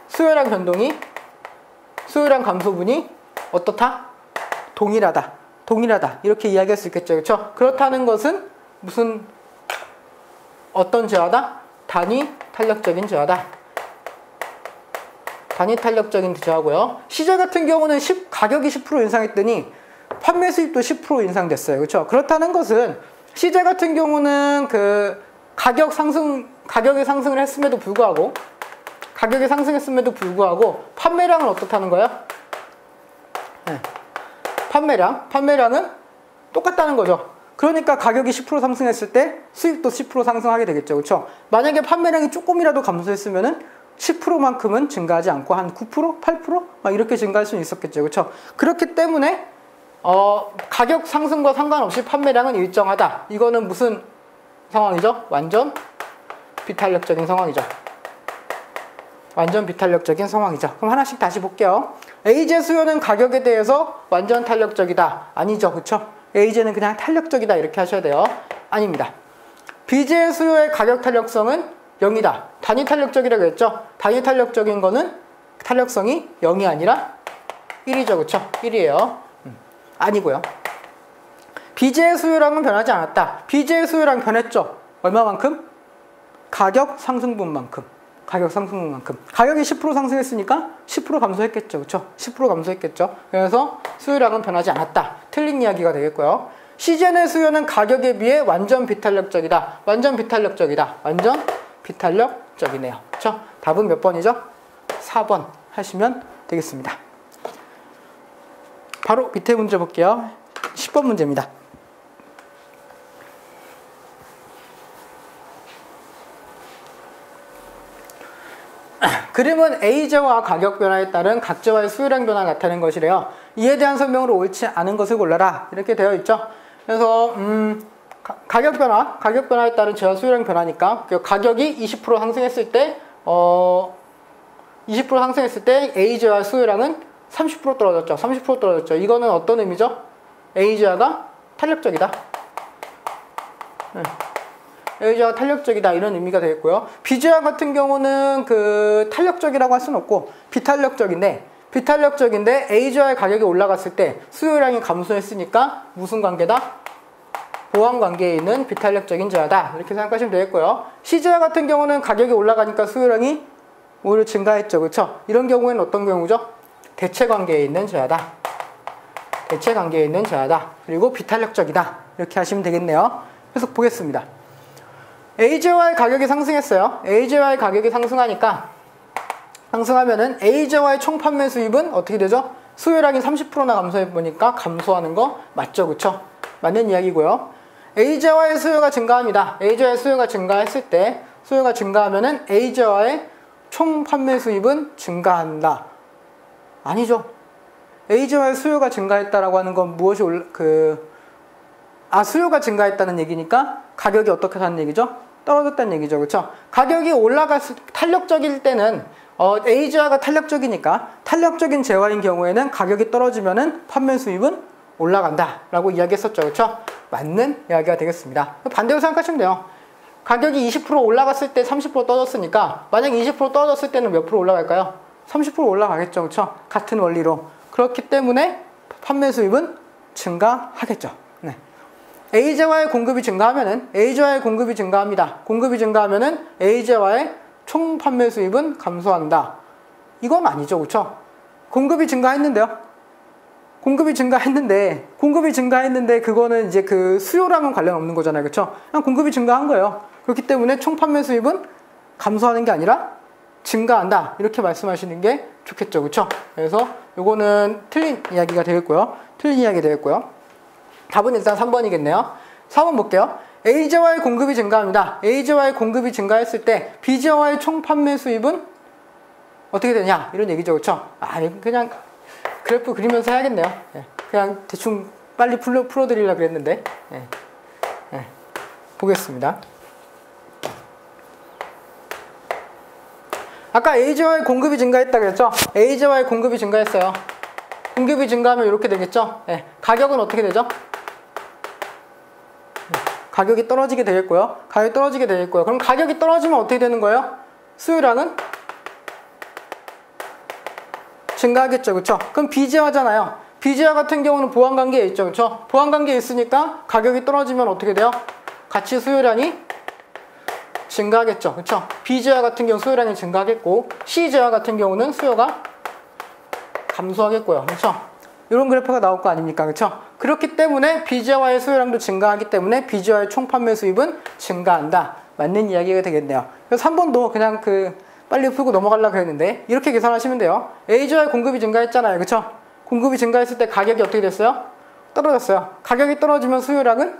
수요량 변동이 수요량 감소분이 어떻다? 동일하다 이렇게 이야기할 수 있겠죠. 그렇죠? 그렇다는 것은 어떤 제어다? 단위 탄력적인 제어다. 단위 탄력적인 제어고요. C제 같은 경우는 가격이 10% 인상했더니 판매 수입도 10% 인상됐어요. 그렇죠? 그렇다는 것은 C제 같은 경우는 가격이 상승을 했음에도 불구하고 판매량은 어떻다는 거예요? 네. 판매량은 똑같다는 거죠. 그러니까 가격이 10% 상승했을 때 수입도 10% 상승하게 되겠죠. 그렇죠? 만약에 판매량이 조금이라도 감소했으면은 10%만큼은 증가하지 않고 한 9%, 8% 막 이렇게 증가할 수는 있었겠죠. 그렇죠? 그렇기 때문에 가격 상승과 상관없이 판매량은 일정하다. 이거는 무슨 상황이죠? 완전 비탄력적인 상황이죠. 그럼 하나씩 다시 볼게요. A제 수요는 가격에 대해서 완전 탄력적이다. 아니죠. 그쵸? A제는 그냥 탄력적이다. 이렇게 하셔야 돼요. 아닙니다. B제 수요의 가격 탄력성은 0이다. 단위 탄력적이라고 했죠? 단위 탄력적인 거는 탄력성이 0이 아니라 1이죠. 그쵸? 1이에요. 아니고요. B제의 수요량은 변하지 않았다. B제의 수요량 변했죠. 얼마만큼? 가격 상승분만큼. 가격 상승분만큼. 가격이 10% 상승했으니까 10% 감소했겠죠. 그렇죠? 10% 감소했겠죠. 그래서 수요량은 변하지 않았다. 틀린 이야기가 되겠고요. 시즌의 수요는 가격에 비해 완전 비탄력적이다. 완전 비탄력적이다. 완전 비탄력적이네요. 그렇죠? 답은 몇 번이죠? 4번 하시면 되겠습니다. 바로 밑에 문제 볼게요. 10번 문제입니다. 그림은 A제와 가격 변화에 따른 각제와의 수요량 변화가 나타낸 것이래요. 이에 대한 설명으로 옳지 않은 것을 골라라. 이렇게 되어 있죠. 그래서 가격 변화에 따른 제와 수요량 변화니까 가격이 20% 상승했을 때 20% 상승했을 때 A제와 수요량은 30% 떨어졌죠. 30% 떨어졌죠. 이거는 어떤 의미죠? A제화가 탄력적이다. A제화가 탄력적이다 이런 의미가 되겠고요. B제화 같은 경우는 그 탄력적이라고 할 수는 없고 비탄력적인데 A제화의 가격이 올라갔을 때 수요량이 감소했으니까 무슨 관계다? 보완 관계에 있는 비탄력적인 제화다 이렇게 생각하시면 되겠고요. C제화 같은 경우는 가격이 올라가니까 수요량이 오히려 증가했죠. 그렇죠? 이런 경우에는 어떤 경우죠? 대체 관계에 있는 제화다. 대체 관계에 있는 제화다. 그리고 비탄력적이다. 이렇게 하시면 되겠네요. 계속 보겠습니다. A제화의 가격이 상승했어요. A제화의 가격이 상승하면은 A제화의 총 판매 수입은 어떻게 되죠? 수요량이 30%나 감소해보니까 감소하는 거 맞죠? 그쵸? 맞는 이야기고요. A제화의 수요가 증가합니다. A제화의 수요가 증가하면은 A제화의 총 판매 수입은 증가한다. 아니죠. A제화의 수요가 증가했다라고 하는 건 무엇이 수요가 증가했다는 얘기니까 가격이 어떻게 하는 얘기죠? 떨어졌다는 얘기죠. 그렇죠? 가격이 탄력적일 때는 A제화가 탄력적이니까 탄력적인 제화인 경우에는 가격이 떨어지면은 판매 수입은 올라간다 라고 이야기했었죠. 그렇죠? 맞는 이야기가 되겠습니다. 반대로 생각하시면 돼요. 가격이 20% 올라갔을 때 30% 떨어졌으니까 만약 20% 떨어졌을 때는 몇 프로 올라갈까요? 30% 올라가겠죠. 그렇죠? 같은 원리로. 그렇기 때문에 판매 수입은 증가하겠죠. 네. A제화의 공급이 증가하면은 A제화의 공급이 증가합니다. 공급이 증가하면은 A제화의 총 판매 수입은 감소한다. 이건 아니죠. 그렇죠? 공급이 증가했는데 그거는 이제 그 수요랑은 관련 없는 거잖아요. 그렇죠? 그냥 공급이 증가한 거예요. 그렇기 때문에 총 판매 수입은 감소하는 게 아니라 증가한다. 이렇게 말씀하시는 게 좋겠죠. 그렇죠? 그래서 요거는 틀린 이야기가 되겠고요. 답은 일단 3번이겠네요. 4번 볼게요. A제화의 공급이 증가합니다. A제화의 공급이 증가했을 때 B제화의 총 판매 수입은 어떻게 되냐? 이런 얘기죠. 그렇죠? 그냥 그래프 그리면서 해야겠네요. 그냥 대충 빨리 풀어드리려고 그랬는데 보겠습니다. 아까 A제화의 공급이 증가했다 그랬죠? A제화의 공급이 증가했어요. 공급이 증가하면 이렇게 되겠죠? 가격은 어떻게 되죠? 가격이 떨어지게 되겠고요. 그럼 가격이 떨어지면 어떻게 되는 거예요? 수요량은 증가하겠죠. 그렇죠? 그럼 B제화잖아요. B제화 같은 경우는 보완관계에 있죠. 그렇죠? 보완관계에 있으니까 가격이 떨어지면 어떻게 돼요? 같이 수요량이 증가하겠죠. 그렇죠? B제화 같은 경우 수요량이 증가하겠고 C제화 같은 경우는 수요가 감소하겠고요. 그렇죠? 이런 그래프가 나올 거 아닙니까? 그렇죠? 그렇기 때문에 B제화의 수요량도 증가하기 때문에 B제화의 총 판매 수입은 증가한다. 맞는 이야기가 되겠네요. 그래서 3번도 그냥 빨리 풀고 넘어가려고 했는데 이렇게 계산하시면 돼요. A제화의 공급이 증가했잖아요. 그렇죠? 공급이 증가했을 때 가격이 어떻게 됐어요? 떨어졌어요. 가격이 떨어지면 수요량은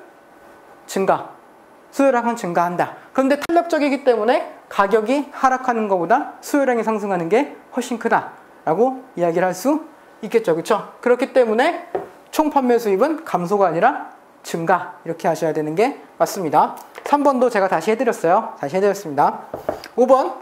증가한다. 그런데 탄력적이기 때문에 가격이 하락하는 것보다 수요량이 상승하는 게 훨씬 크다라고 이야기를 할 수 있겠죠. 그렇죠? 그렇기 때문에 총 판매 수입은 감소가 아니라 증가 이렇게 하셔야 되는 게 맞습니다. 3번도 제가 다시 해드렸습니다. 5번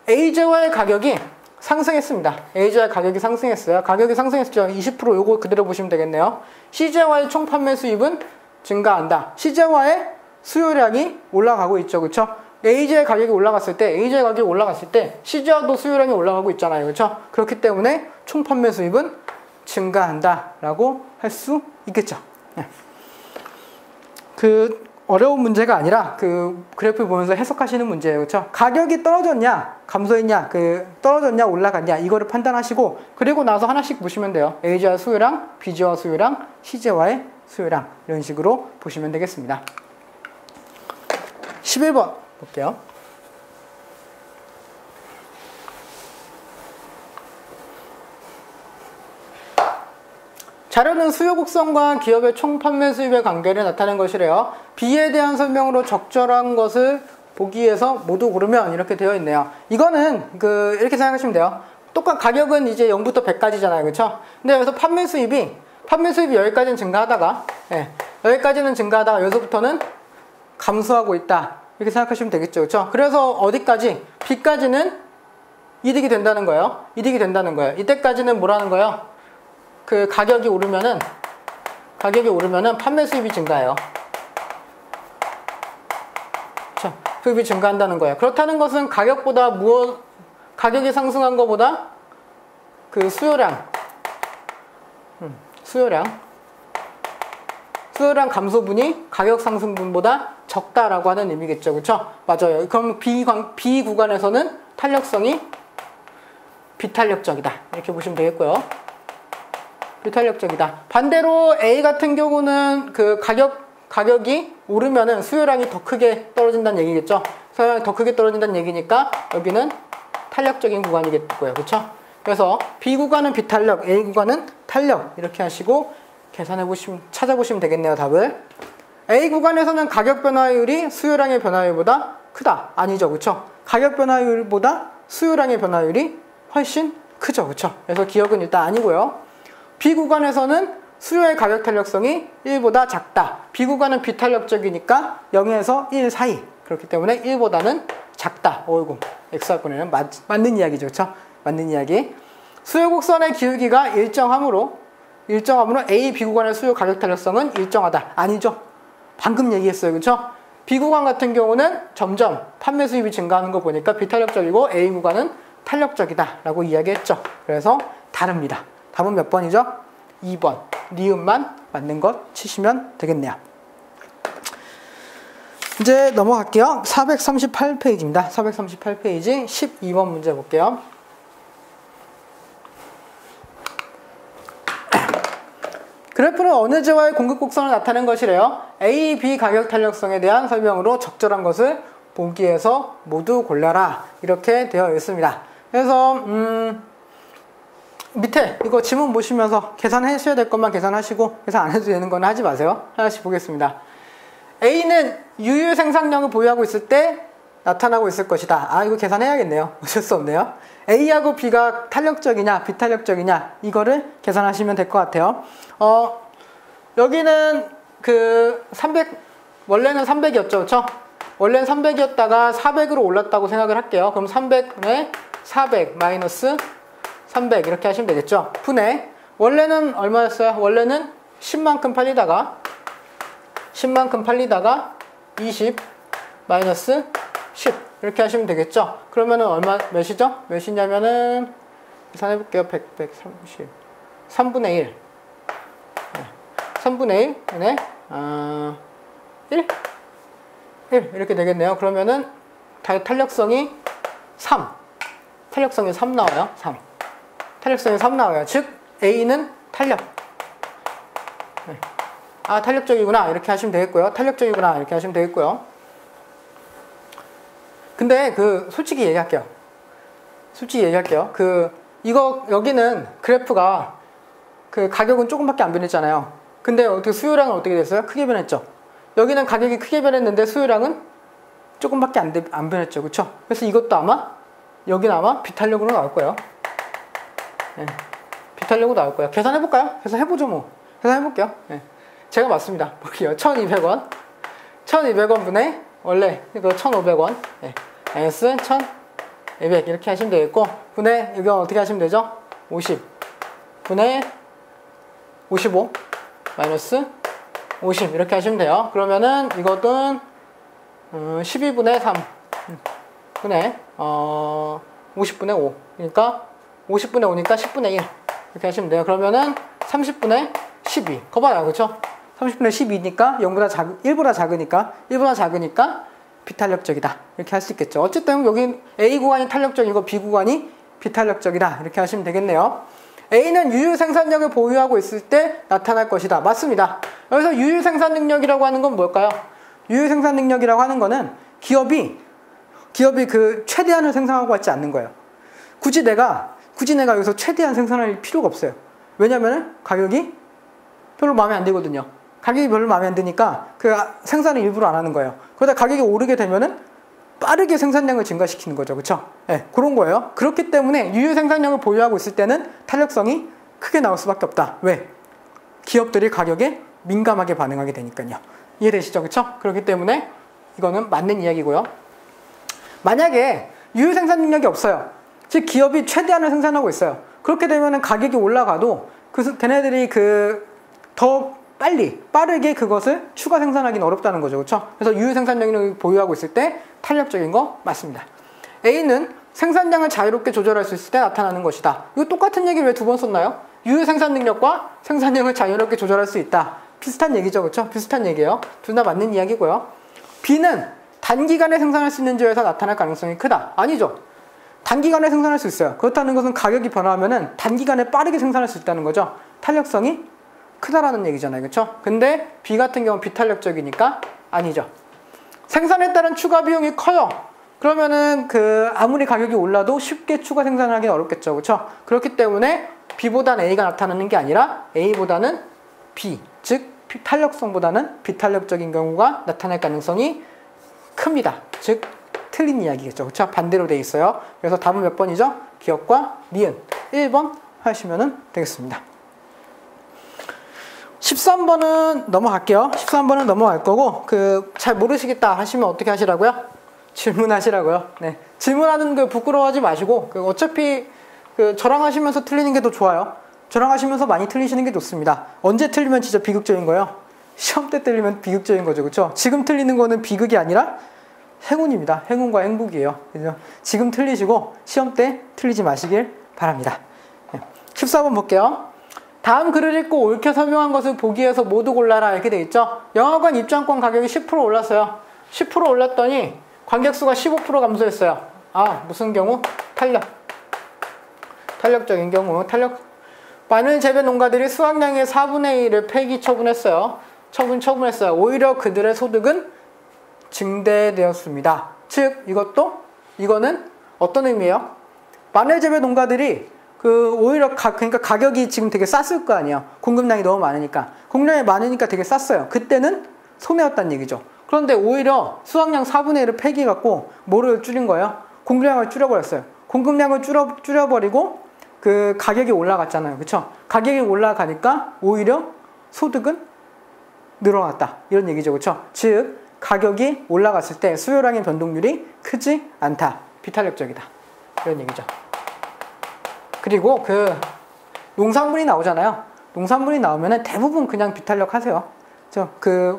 A제화의 가격이 상승했습니다. A제화의 가격이 상승했어요. 가격이 상승했죠. 20% 요거 그대로 보시면 되겠네요. C제화의 총 판매 수입은 증가한다. C제화의 수요량이 올라가고 있죠. 그렇죠? A제의 가격이 올라갔을 때 C제화도 수요량이 올라가고 있잖아요. 그렇죠? 그렇기 때문에 총 판매 수입은 증가한다 라고 할 수 있겠죠. 어려운 문제가 아니라 그 그래프 보면서 해석하시는 문제예요. 그렇죠? 가격이 떨어졌냐, 감소했냐, 떨어졌냐, 올라갔냐 이거를 판단하시고 그리고 나서 하나씩 보시면 돼요. A좌 수요랑 B좌 수요랑 C좌의 수요랑 이런 식으로 보시면 되겠습니다. 11번 볼게요. 자료는 수요 곡선과 기업의 총 판매 수입의 관계를 나타낸 것이래요. B에 대한 설명으로 적절한 것을 보기 위해서 모두 고르면 이렇게 되어 있네요. 이거는 이렇게 생각하시면 돼요. 똑같 가격은 이제 0부터 100까지잖아요. 그렇죠? 근데 여기서 판매 수입이 여기까지는 증가하다가 여기까지는 증가하다가 여기서부터는 감소하고 있다. 이렇게 생각하시면 되겠죠. 그렇죠? 그래서 어디까지? B까지는 이득이 된다는 거예요. 이득이 된다는 거예요. 이때까지는 뭐라는 거예요? 그 가격이 오르면은 판매 수입이 증가해요. 그렇죠? 수입이 증가한다는 거예요. 그렇다는 것은 가격이 상승한 것보다 그 수요량 감소분이 가격 상승분보다 적다라고 하는 의미겠죠. 그렇죠? 맞아요. 그럼 B 구간에서는 탄력성이 비탄력적이다. 이렇게 보시면 되겠고요. 비탄력적이다. 반대로 A 같은 경우는 그 가격이 오르면은 수요량이 더 크게 떨어진다는 얘기겠죠. 수요량이 더 크게 떨어진다는 얘기니까 여기는 탄력적인 구간이겠고요. 그렇죠? 그래서 B 구간은 비탄력, A 구간은 탄력 이렇게 하시고 찾아보시면 되겠네요. 답을. A 구간에서는 가격 변화율이 수요량의 변화율보다 크다. 아니죠. 그렇죠? 가격 변화율보다 수요량의 변화율이 훨씬 크죠. 그렇죠? 그래서 기억은 일단 아니고요. B 구간에서는 수요의 가격 탄력성이 1보다 작다. B 구간은 비탄력적이니까 0에서 1 사이. 그렇기 때문에 1보다는 작다. 어이구, X하고는 맞는 이야기죠. 그렇죠? 맞는 이야기. 수요 곡선의 기울기가 일정함으로 A, B 구간의 수요 가격 탄력성은 일정하다. 아니죠. 방금 얘기했어요. 그렇죠? B 구간 같은 경우는 점점 판매 수입이 증가하는 거 보니까 비탄력적이고 A 구간은 탄력적이다 라고 이야기했죠. 그래서 다릅니다. 답은 몇 번이죠? 2번. 니은만 맞는 것 치시면 되겠네요. 이제 넘어갈게요. 438페이지입니다. 438페이지 12번 문제 볼게요. 그래프는 어느 재와의 공급 곡선을 나타낸 것이래요. A, B 가격 탄력성에 대한 설명으로 적절한 것을 보기 위해서 모두 골라라. 이렇게 되어 있습니다. 그래서 밑에 이거 지문 보시면서 계산하셔야 될 것만 계산하시고 계산 안 해도 되는 건 하지 마세요. 하나씩 보겠습니다. A는 유효 생산량을 보유하고 있을 때 나타나고 있을 것이다. 아, 이거 계산해야겠네요. 어쩔 수 없네요. A하고 B가 탄력적이냐 비탄력적이냐 이거를 계산하시면 될 것 같아요. 여기는 원래는 300이었죠. 그렇죠? 원래는 300이었다가 400으로 올랐다고 생각을 할게요. 그럼 300분의 400 마이너스 300 이렇게 하시면 되겠죠. 분의 원래는 얼마였어요? 원래는 10만큼 팔리다가 20 마이너스 10 이렇게 하시면 되겠죠. 그러면은 몇이죠? 몇이냐면은 계산해 볼게요. 100, 130 3분의 1 3분의 1분의 1 이렇게 되겠네요. 그러면은 탄력성이 3 나와요. 3 탄력성이 3 나와요. 즉 A는 탄력. 아, 탄력적이구나 이렇게 하시면 되겠고요. 탄력적이구나 이렇게 하시면 되겠고요. 근데 솔직히 얘기할게요. 여기는 그래프가 가격은 조금밖에 안 변했잖아요. 근데 수요량은 어떻게 됐어요? 크게 변했죠. 여기는 가격이 크게 변했는데 수요량은 조금밖에 안 변했죠. 그렇죠? 그래서 여기는 아마 비탄력으로 나올 거예요. 비탄력으로 나올 거예요. 계산해볼까요? 계산해보죠 뭐. 계산해볼게요. 제가 맞습니다. 볼게요. 1200원 1200원분의 원래 이거 1500원 마이너스 1200 이렇게 하시면 되겠고 분의 이거 어떻게 하시면 되죠? 50 분의 55 마이너스 50 이렇게 하시면 돼요. 그러면은 이것은 12분의 3 분의 50분의 5 그러니까 50분의 5니까 10분의 1 이렇게 하시면 돼요. 그러면은 30분의 12 거봐요. 그쵸? 30분의 12니까 1보다 작으니까 비탄력적이다. 이렇게 할 수 있겠죠. 어쨌든 여기 A 구간이 탄력적이고 B 구간이 비탄력적이다. 이렇게 하시면 되겠네요. A는 유효 생산력을 보유하고 있을 때 나타날 것이다. 맞습니다. 여기서 유효 생산 능력이라고 하는 건 뭘까요? 유효 생산 능력이라고 하는 거는 기업이 그 최대한을 생산하고 있지 않는 거예요. 굳이 내가 여기서 최대한 생산할 필요가 없어요. 왜냐면은 가격이 별로 마음에 안 들거든요. 가격이 별로 마음에 안 드니까 그 생산을 일부러 안 하는 거예요. 그러다 가격이 오르게 되면은 빠르게 생산량을 증가시키는 거죠. 그렇죠? 네, 그런 거예요. 그렇기 때문에 유효 생산량을 보유하고 있을 때는 탄력성이 크게 나올 수밖에 없다. 왜? 기업들이 가격에 민감하게 반응하게 되니까요. 이해되시죠? 그렇죠? 그렇기 때문에 이거는 맞는 이야기고요. 만약에 유효 생산 능력이 없어요. 즉 기업이 최대한을 생산하고 있어요. 그렇게 되면은 가격이 올라가도 걔네들이 더 빠르게 그것을 추가 생산하기는 어렵다는 거죠. 그렇죠? 그래서 유효 생산력을 보유하고 있을 때 탄력적인 거 맞습니다. A는 생산량을 자유롭게 조절할 수 있을 때 나타나는 것이다. 이거 똑같은 얘기를 왜 두 번 썼나요? 유효 생산 능력과 생산량을 자유롭게 조절할 수 있다. 비슷한 얘기죠. 그렇죠? 비슷한 얘기예요. 둘 다 맞는 이야기고요. B는 단기간에 생산할 수 있는 지역에서 나타날 가능성이 크다. 아니죠. 단기간에 생산할 수 있어요. 그렇다는 것은 가격이 변화하면은 단기간에 빠르게 생산할 수 있다는 거죠. 탄력성이 크다라는 얘기잖아요. 그렇죠? 근데 B 같은 경우는 비탄력적이니까 아니죠. 생산에 따른 추가 비용이 커요. 그러면은 아무리 가격이 올라도 쉽게 추가 생산하기는 어렵겠죠. 그렇죠? 그렇기 때문에 B보다는 A가 나타나는 게 아니라 A보다는 B, 즉 탄력성보다는 비탄력적인 경우가 나타날 가능성이 큽니다. 즉 틀린 이야기겠죠. 그렇죠? 반대로 돼 있어요. 그래서 답은 몇 번이죠? 기업과 니은 1번 하시면 되겠습니다. 13번은 넘어갈게요. 13번은 넘어갈 거고 잘 모르시겠다 하시면 어떻게 하시라고요? 질문하시라고요. 네. 질문하는 거 부끄러워하지 마시고 어차피 저랑 하시면서 틀리는 게 더 좋아요. 저랑 하시면서 많이 틀리시는 게 좋습니다. 언제 틀리면 진짜 비극적인 거예요? 시험 때 틀리면 비극적인 거죠. 그렇죠? 지금 틀리는 거는 비극이 아니라 행운입니다. 행운과 행복이에요. 그래서 지금 틀리시고 시험 때 틀리지 마시길 바랍니다. 14번 볼게요. 다음 글을 읽고 옳게 설명한 것을 보기에서 모두 골라라 이렇게 돼 있죠. 영화관 입장권 가격이 10% 올랐어요. 10% 올랐더니 관객수가 15% 감소했어요. 아, 무슨 경우? 탄력적인 경우. 마늘 재배 농가들이 수확량의 4분의 1을 폐기 처분했어요. 처분했어요. 오히려 그들의 소득은 증대되었습니다. 즉 이거는 어떤 의미예요? 마늘 재배 농가들이 오히려 그러니까 가격이 지금 되게 쌌을 거 아니에요. 공급량이 너무 많으니까. 공급량이 많으니까 되게 쌌어요. 그때는 손해였다는 얘기죠. 그런데 오히려 수확량 4분의 1을 폐기해갖고 뭐를 줄인 거예요? 공급량을 줄여버렸어요. 공급량을 줄여버리고 가격이 올라갔잖아요. 그쵸? 가격이 올라가니까 오히려 소득은 늘어났다. 이런 얘기죠. 그쵸? 즉 가격이 올라갔을 때 수요량의 변동률이 크지 않다. 비탄력적이다. 이런 얘기죠. 그리고 농산물이 나오잖아요. 농산물이 나오면은 대부분 그냥 비탄력 하세요.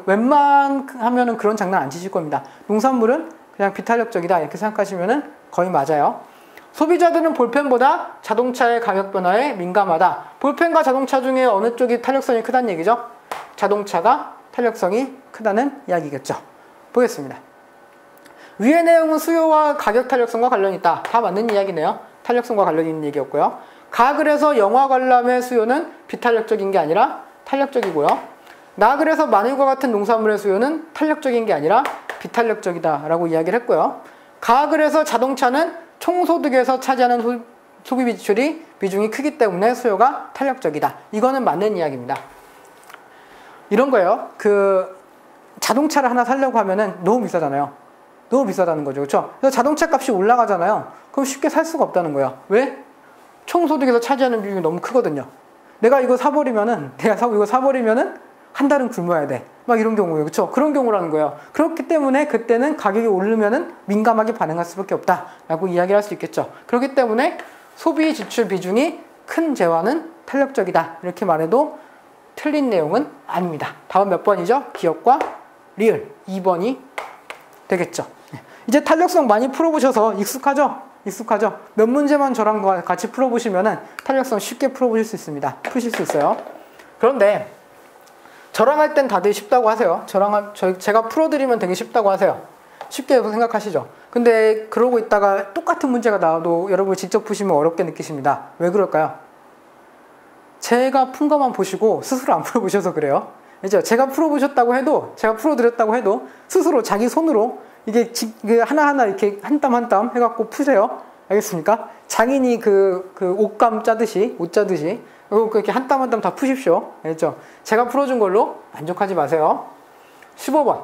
웬만하면은 그런 장난 안 치실 겁니다. 농산물은 그냥 비탄력적이다. 이렇게 생각하시면은 거의 맞아요. 소비자들은 볼펜보다 자동차의 가격 변화에 민감하다. 볼펜과 자동차 중에 어느 쪽이 탄력성이 크다는 얘기죠? 자동차가 탄력성이 크다는 이야기겠죠. 보겠습니다. 위의 내용은 수요와 가격 탄력성과 관련이 있다. 다 맞는 이야기네요. 탄력성과 관련이 있는 얘기였고요. 가글에서 영화 관람의 수요는 비탄력적인 게 아니라 탄력적이고요. 나글에서 마늘과 같은 농산물의 수요는 탄력적인 게 아니라 비탄력적이다 라고 이야기를 했고요. 가글에서 자동차는 총소득에서 차지하는 소비 비중이 크기 때문에 수요가 탄력적이다. 이거는 맞는 이야기입니다. 이런 거예요. 자동차를 하나 사려고 하면은 너무 비싸잖아요. 너무 비싸다는 거죠. 그렇죠? 그래서 자동차 값이 올라가잖아요. 그럼 쉽게 살 수가 없다는 거예요. 왜? 총소득에서 차지하는 비중이 너무 크거든요. 내가 이거 사버리면은 한 달은 굶어야 돼. 막 이런 경우예요. 그렇죠? 그런 경우라는 거예요. 그렇기 때문에 그때는 가격이 오르면은 민감하게 반응할 수밖에 없다라고 이야기를 할 수 있겠죠. 그렇기 때문에 소비 지출 비중이 큰 재화는 탄력적이다. 이렇게 말해도 틀린 내용은 아닙니다. 다음 몇 번이죠? 기업과 리을 2번이 되겠죠. 이제 탄력성 많이 풀어보셔서 익숙하죠? 몇 문제만 저랑 같이 풀어보시면은 탄력성 쉽게 풀어보실 수 있습니다. 푸실 수 있어요. 그런데 저랑 할 땐 다들 쉽다고 하세요. 제가 풀어드리면 되게 쉽다고 하세요. 쉽게 생각하시죠. 근데 그러고 있다가 똑같은 문제가 나와도 여러분 직접 푸시면 어렵게 느끼십니다. 왜 그럴까요? 제가 푼 것만 보시고 스스로 안 풀어보셔서 그래요. 그죠? 제가 풀어보셨다고 해도, 제가 풀어드렸다고 해도 스스로 자기 손으로 이게 하나하나 이렇게 한 땀 한 땀 해갖고 푸세요. 알겠습니까? 장인이 그 옷감 짜듯이, 옷 짜듯이 그렇게 한 땀 한 땀 다 푸십시오. 알겠죠? 제가 풀어준 걸로 만족하지 마세요. 15번.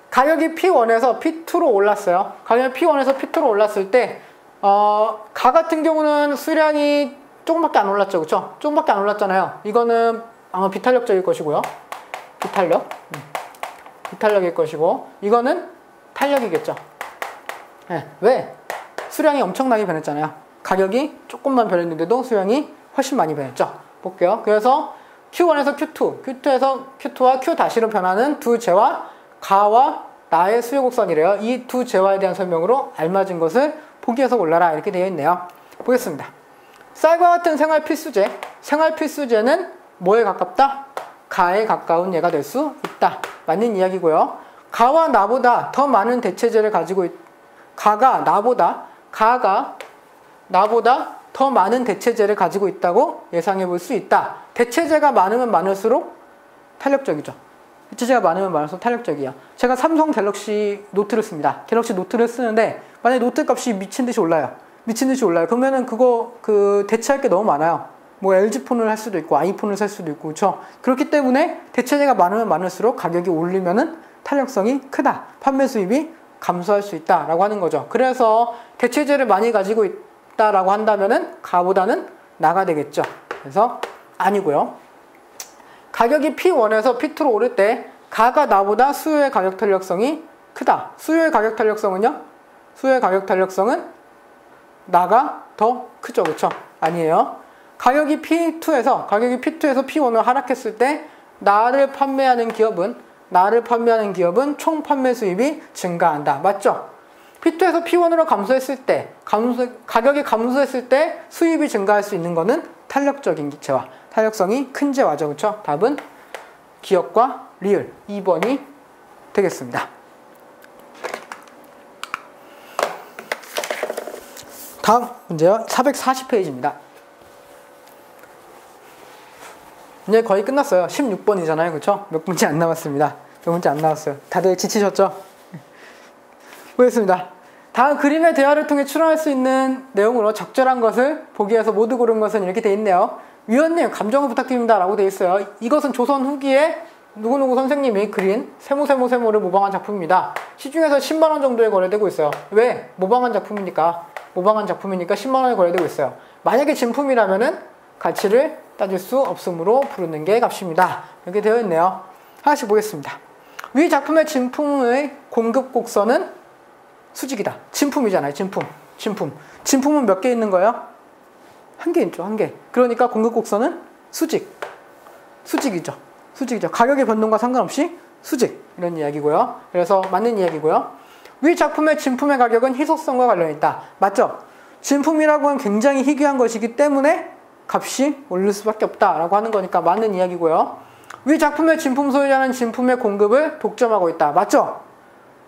가격이 P1에서 P2로 올랐어요. 가격이 P1에서 P2로 올랐을 때 가 같은 경우는 수량이 조금밖에 안 올랐죠. 그쵸? 조금밖에 안 올랐잖아요. 이거는 아마 비탄력적일 것이고요. 비탄력일 것이고, 이거는 탄력이겠죠. 네. 왜? 수량이 엄청나게 변했잖아요. 가격이 조금만 변했는데도 수량이 훨씬 많이 변했죠. 볼게요. 그래서 Q1에서 Q2, Q2와 Q-로 변하는 두 재와 가와 나의 수요 곡선이래요. 이 두 재화에 대한 설명으로 알맞은 것을 보기에서 골라라. 이렇게 되어 있네요. 보겠습니다. 쌀과 같은 생활 필수제는 뭐에 가깝다? 가에 가까운 예가 될 수 있다. 맞는 이야기고요. 가와 나보다 더 많은 대체제를 가지고 가가 나보다 더 많은 대체제를 가지고 있다고 예상해 볼 수 있다. 대체제가 많으면 많을수록 탄력적이죠. 대체제가 많으면 많을수록 탄력적이야. 제가 삼성 갤럭시 노트를 씁니다. 갤럭시 노트를 쓰는데 만약에 노트 값이 미친 듯이 올라요. 그러면은 대체할 게 너무 많아요. 뭐 LG폰을 할 수도 있고 아이폰을 살 수도 있고, 그렇죠? 그렇기 때문에 대체제가 많으면 많을수록 가격이 오르면은 탄력성이 크다. 판매 수입이 감소할 수 있다라고 하는 거죠. 그래서 대체제를 많이 가지고 있다라고 한다면은 가보다는 나가 되겠죠. 그래서 아니고요. 가격이 P1에서 P2로 오를 때 가가 나보다 수요의 가격 탄력성이 크다. 수요의 가격 탄력성은요? 수요의 가격 탄력성은 나가 더 크죠. 그렇죠? 아니에요. 가격이 P2에서 P1으로 하락했을 때 나를 판매하는 기업은 총 판매 수입이 증가한다. 맞죠? P2에서 P1으로 감소했을 때, 가격이 감소했을 때 수입이 증가할 수 있는 거는 탄력적인 재화, 탄력성이 큰 재화죠. 그렇죠? 답은 기업과 리을 2번이 되겠습니다. 다음 문제요. 440페이지입니다. 이제 거의 끝났어요. 16번이잖아요. 그렇죠? 몇 문제 안 남았습니다. 몇 문제 안 나왔어요. 다들 지치셨죠? 보겠습니다. 다음 그림의 대화를 통해 추론할 수 있는 내용으로 적절한 것을 보기에서 모두 고른 것은 이렇게 돼 있네요. 위원님, 감정을 부탁드립니다. 라고 돼 있어요. 이것은 조선 후기에 누구누구 선생님이 그린 세모를 모방한 작품입니다. 시중에서 10만원 정도에 거래되고 있어요. 왜? 모방한 작품이니까 10만원에 거래되고 있어요. 만약에 진품이라면은 가치를 따질 수 없으므로 부르는 게 값입니다. 이렇게 되어 있네요. 하나씩 보겠습니다. 위 작품의 진품의 공급 곡선은 수직이다. 진품이잖아요. 진품은 몇 개 있는 거예요? 한 개 있죠. 한 개. 그러니까 공급 곡선은 수직이죠. 가격의 변동과 상관없이 수직. 이런 이야기고요. 그래서 맞는 이야기고요. 위 작품의 진품의 가격은 희소성과 관련이 있다. 맞죠? 진품이라고 하면 굉장히 희귀한 것이기 때문에 값이 오를 수밖에 없다라고 하는 거니까 맞는 이야기고요. 위 작품의 진품 소유자는 진품의 공급을 독점하고 있다. 맞죠?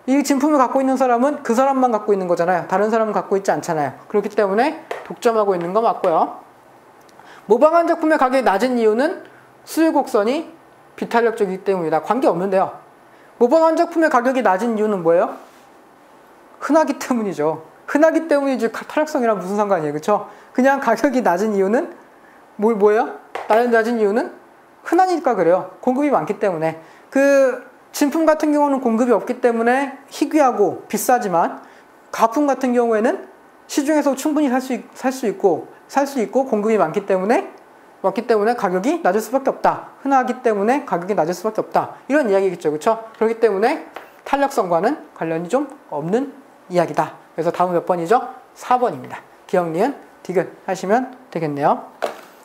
이 진품을 갖고 있는 사람은 그 사람만 갖고 있는 거잖아요. 다른 사람은 갖고 있지 않잖아요. 그렇기 때문에 독점하고 있는 거 맞고요. 모방한 작품의 가격이 낮은 이유는 수요 곡선이 비탄력적이기 때문이다. 관계없는데요. 모방한 작품의 가격이 낮은 이유는 뭐예요? 흔하기 때문이죠. 흔하기 때문이지 탄력성이랑 무슨 상관이에요. 그렇죠? 그냥 가격이 낮은 이유는 뭐예요? 낮은 이유는 흔하니까 그래요. 공급이 많기 때문에. 진품 같은 경우는 공급이 없기 때문에 희귀하고 비싸지만 가품 같은 경우에는 시중에서 충분히 살 수 있고 공급이 많기 때문에 가격이 낮을 수밖에 없다. 흔하기 때문에 가격이 낮을 수밖에 없다. 이런 이야기겠죠. 그렇죠? 그렇기 때문에 탄력성과는 관련이 좀 없는 이야기다. 그래서 다음 몇 번이죠? 4번입니다. 기억, 니은, 디귿 하시면 되겠네요.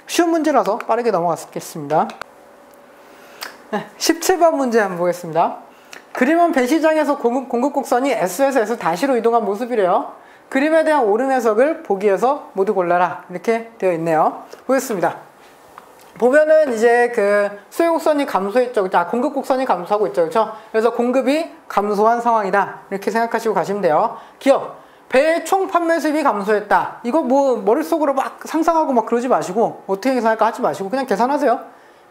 쉬운 문제라서 빠르게 넘어가겠습니다. 17번 문제 한번 보겠습니다. 그림은 배시장에서 공급 곡선이 S에서 S-로 이동한 모습이래요. 그림에 대한 옳은 해석을 보기에서 모두 골라라. 이렇게 되어 있네요. 보겠습니다. 보면은 이제 그 수요 곡선이 감소했죠. 공급 곡선이 감소하고 있죠. 그렇죠? 그래서 공급이 감소한 상황이다. 이렇게 생각하시고 가시면 돼요. 기업. 배의 총 판매 수입이 감소했다. 이거 뭐 머릿속으로 막 상상하고 막 그러지 마시고 어떻게 계산할까 하지 마시고 그냥 계산하세요.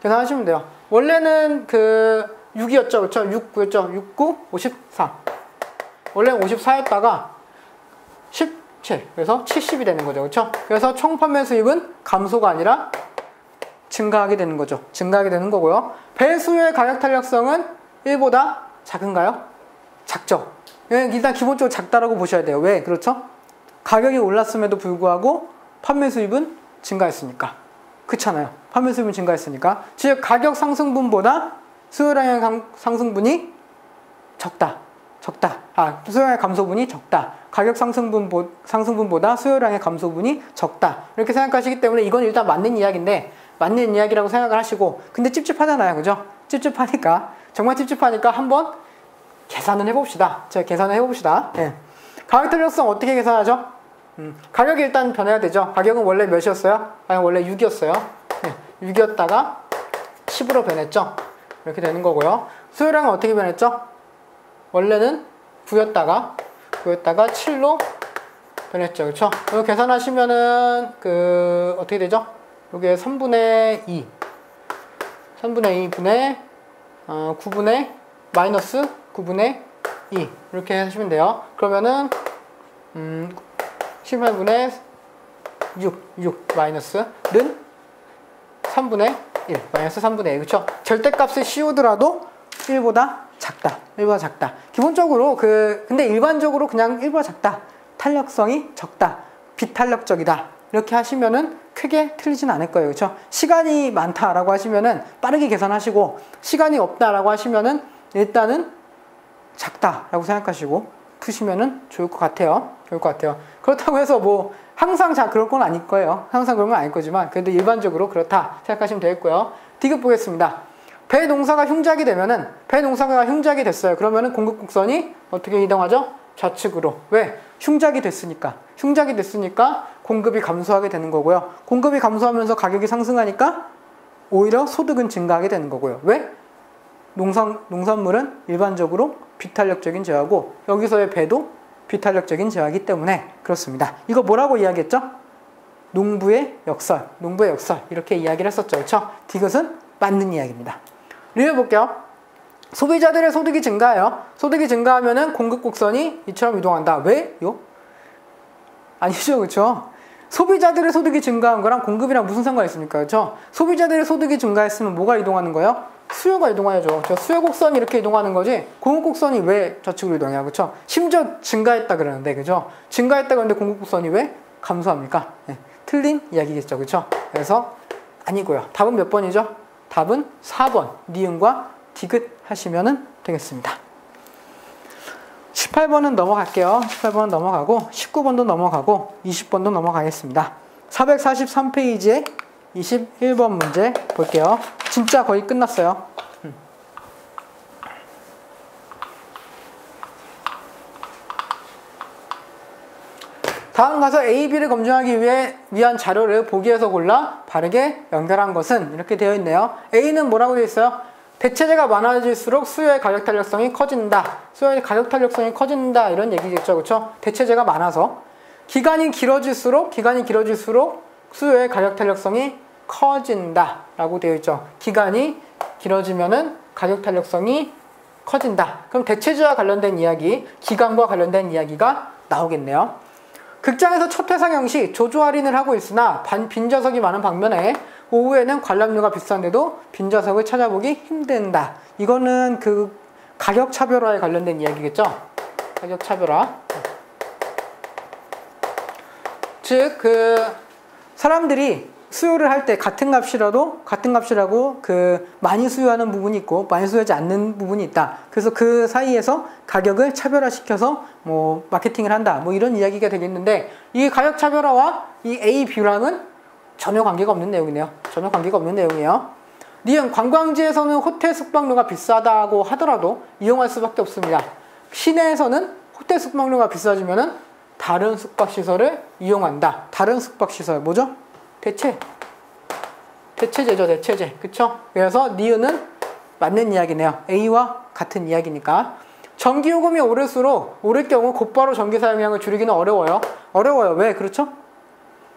계산하시면 돼요. 원래는 그 6이었죠. 그렇죠? 6, 9였죠. 6, 9, 54. 원래는 54였다가 17. 그래서 70이 되는 거죠. 그렇죠? 그래서 총 판매 수입은 감소가 아니라 증가하게 되는 거죠. 증가하게 되는 거고요. 배 수요의 가격 탄력성은 1보다 작은가요? 작죠. 일단 기본적으로 작다라고 보셔야 돼요. 왜? 그렇죠? 가격이 올랐음에도 불구하고 판매 수입은 증가했으니까. 그렇잖아요. 판매 수입은 증가했으니까. 즉 가격 상승분보다 수요량의 상승분이 적다. 수요량의 감소분이 적다. 가격 상승분보다 수요량의 감소분이 적다. 이렇게 생각하시기 때문에 이건 일단 맞는 이야기인데 맞는 이야기라고 생각을 하시고 근데 찝찝하잖아요. 그죠? 찝찝하니까 정말 찝찝하니까 한번 계산을 해봅시다. 제가 계산을 해봅시다. 예. 가격 탄력성 어떻게 계산하죠? 가격이 일단 변해야 되죠. 가격은 원래 몇이었어요? 원래 6이었어요. 예. 6이었다가 10으로 변했죠. 이렇게 되는 거고요. 수요량은 어떻게 변했죠? 원래는 9였다가 7로 변했죠. 그렇죠? 이거 계산하시면은 어떻게 되죠? 이게 3분의 2 3분의 2분의 9분의 마이너스 9분의 2 이렇게 하시면 돼요. 그러면은 18분의 6 마이너스는 3분의 1 마이너스 3분의 1 그렇죠? 절대값을 씌우더라도 1보다 작다. 기본적으로 근데 일반적으로 그냥 1보다 작다. 탄력성이 적다. 비탄력적이다. 이렇게 하시면은 크게 틀리진 않을 거예요. 그렇죠? 시간이 많다라고 하시면은 빠르게 계산하시고 시간이 없다라고 하시면은 일단은 작다라고 생각하시고 푸시면은 좋을 것 같아요. 그렇다고 해서 뭐 항상 그럴 건 아닐 거예요. 항상 그런 건 아닐 거지만 그래도 일반적으로 그렇다 생각하시면 되겠고요. 디귿 보겠습니다. 배 농사가 흉작이 되면은 흉작이 됐어요. 그러면은 공급 곡선이 어떻게 이동하죠? 좌측으로. 왜? 흉작이 됐으니까 공급이 감소하게 되는 거고요. 공급이 감소하면서 가격이 상승하니까 오히려 소득은 증가하게 되는 거고요. 왜? 농산물은 일반적으로 비탄력적인 재화고 여기서의 배도 비탄력적인 재화이기 때문에 그렇습니다. 이거 뭐라고 이야기했죠? 농부의 역설 이렇게 이야기를 했었죠. 그렇죠? 디귿은 맞는 이야기입니다. 리뷰해 볼게요. 소비자들의 소득이 증가해요. 소득이 증가하면은 공급 곡선이 이처럼 이동한다. 왜요? 아니죠. 그렇죠? 소비자들의 소득이 증가한 거랑 공급이랑 무슨 상관이 있습니까? 그렇죠? 소비자들의 소득이 증가했으면 뭐가 이동하는 거예요? 수요가 이동해야죠. 수요 곡선이 이렇게 이동하는 거지 공급 곡선이 왜 좌측으로 이동해요? 그렇죠? 심지어 증가했다 그러는데 그죠? 증가했다 그러는데 공급 곡선이 왜 감소합니까? 네. 틀린 이야기겠죠. 그렇죠? 그래서 아니고요. 답은 몇 번이죠? 답은 4번 니은과 디귿 하시면 되겠습니다. 18번은 넘어갈게요. 18번은 넘어가고 19번도 넘어가고 20번도 넘어가겠습니다. 443페이지에 21번 문제 볼게요. 진짜 거의 끝났어요. 다음 가서 A, B를 검증하기 위한 자료를 보기에서 골라 바르게 연결한 것은 이렇게 되어 있네요. A는 뭐라고 되어 있어요? 대체재가 많아질수록 수요의 가격 탄력성이 커진다. 수요의 가격 탄력성이 커진다. 이런 얘기겠죠. 그렇죠? 대체재가 많아서. 기간이 길어질수록 수요의 가격 탄력성이 커진다. 라고 되어 있죠. 기간이 길어지면은 가격 탄력성이 커진다. 그럼 대체재와 관련된 이야기, 기간과 관련된 이야기가 나오겠네요. 극장에서 첫 회상영 시 조조 할인을 하고 있으나 빈좌석이 많은 반면에 오후에는 관람료가 비싼데도 빈좌석을 찾아보기 힘든다. 이거는 그 가격 차별화에 관련된 이야기겠죠? 가격 차별화. 즉, 사람들이 수요를 할 때 같은 값이라고 많이 수요하는 부분이 있고 많이 수요하지 않는 부분이 있다. 그래서 그 사이에서 가격을 차별화시켜서 뭐 마케팅을 한다. 뭐 이런 이야기가 되겠는데 이 가격 차별화와 이 A, B랑은 전혀 관계가 없는 내용이네요. 니은 관광지에서는 호텔 숙박료가 비싸다고 하더라도 이용할 수밖에 없습니다. 시내에서는 호텔 숙박료가 비싸지면은 다른 숙박시설을 이용한다. 다른 숙박시설 뭐죠? 대체 대체제죠, 대체제. 그쵸? 그래서 니은은 맞는 이야기네요. A와 같은 이야기니까. 전기요금이 오를수록 오를 경우 곧바로 전기 사용량을 줄이기는 어려워요. 어려워요. 왜? 그렇죠?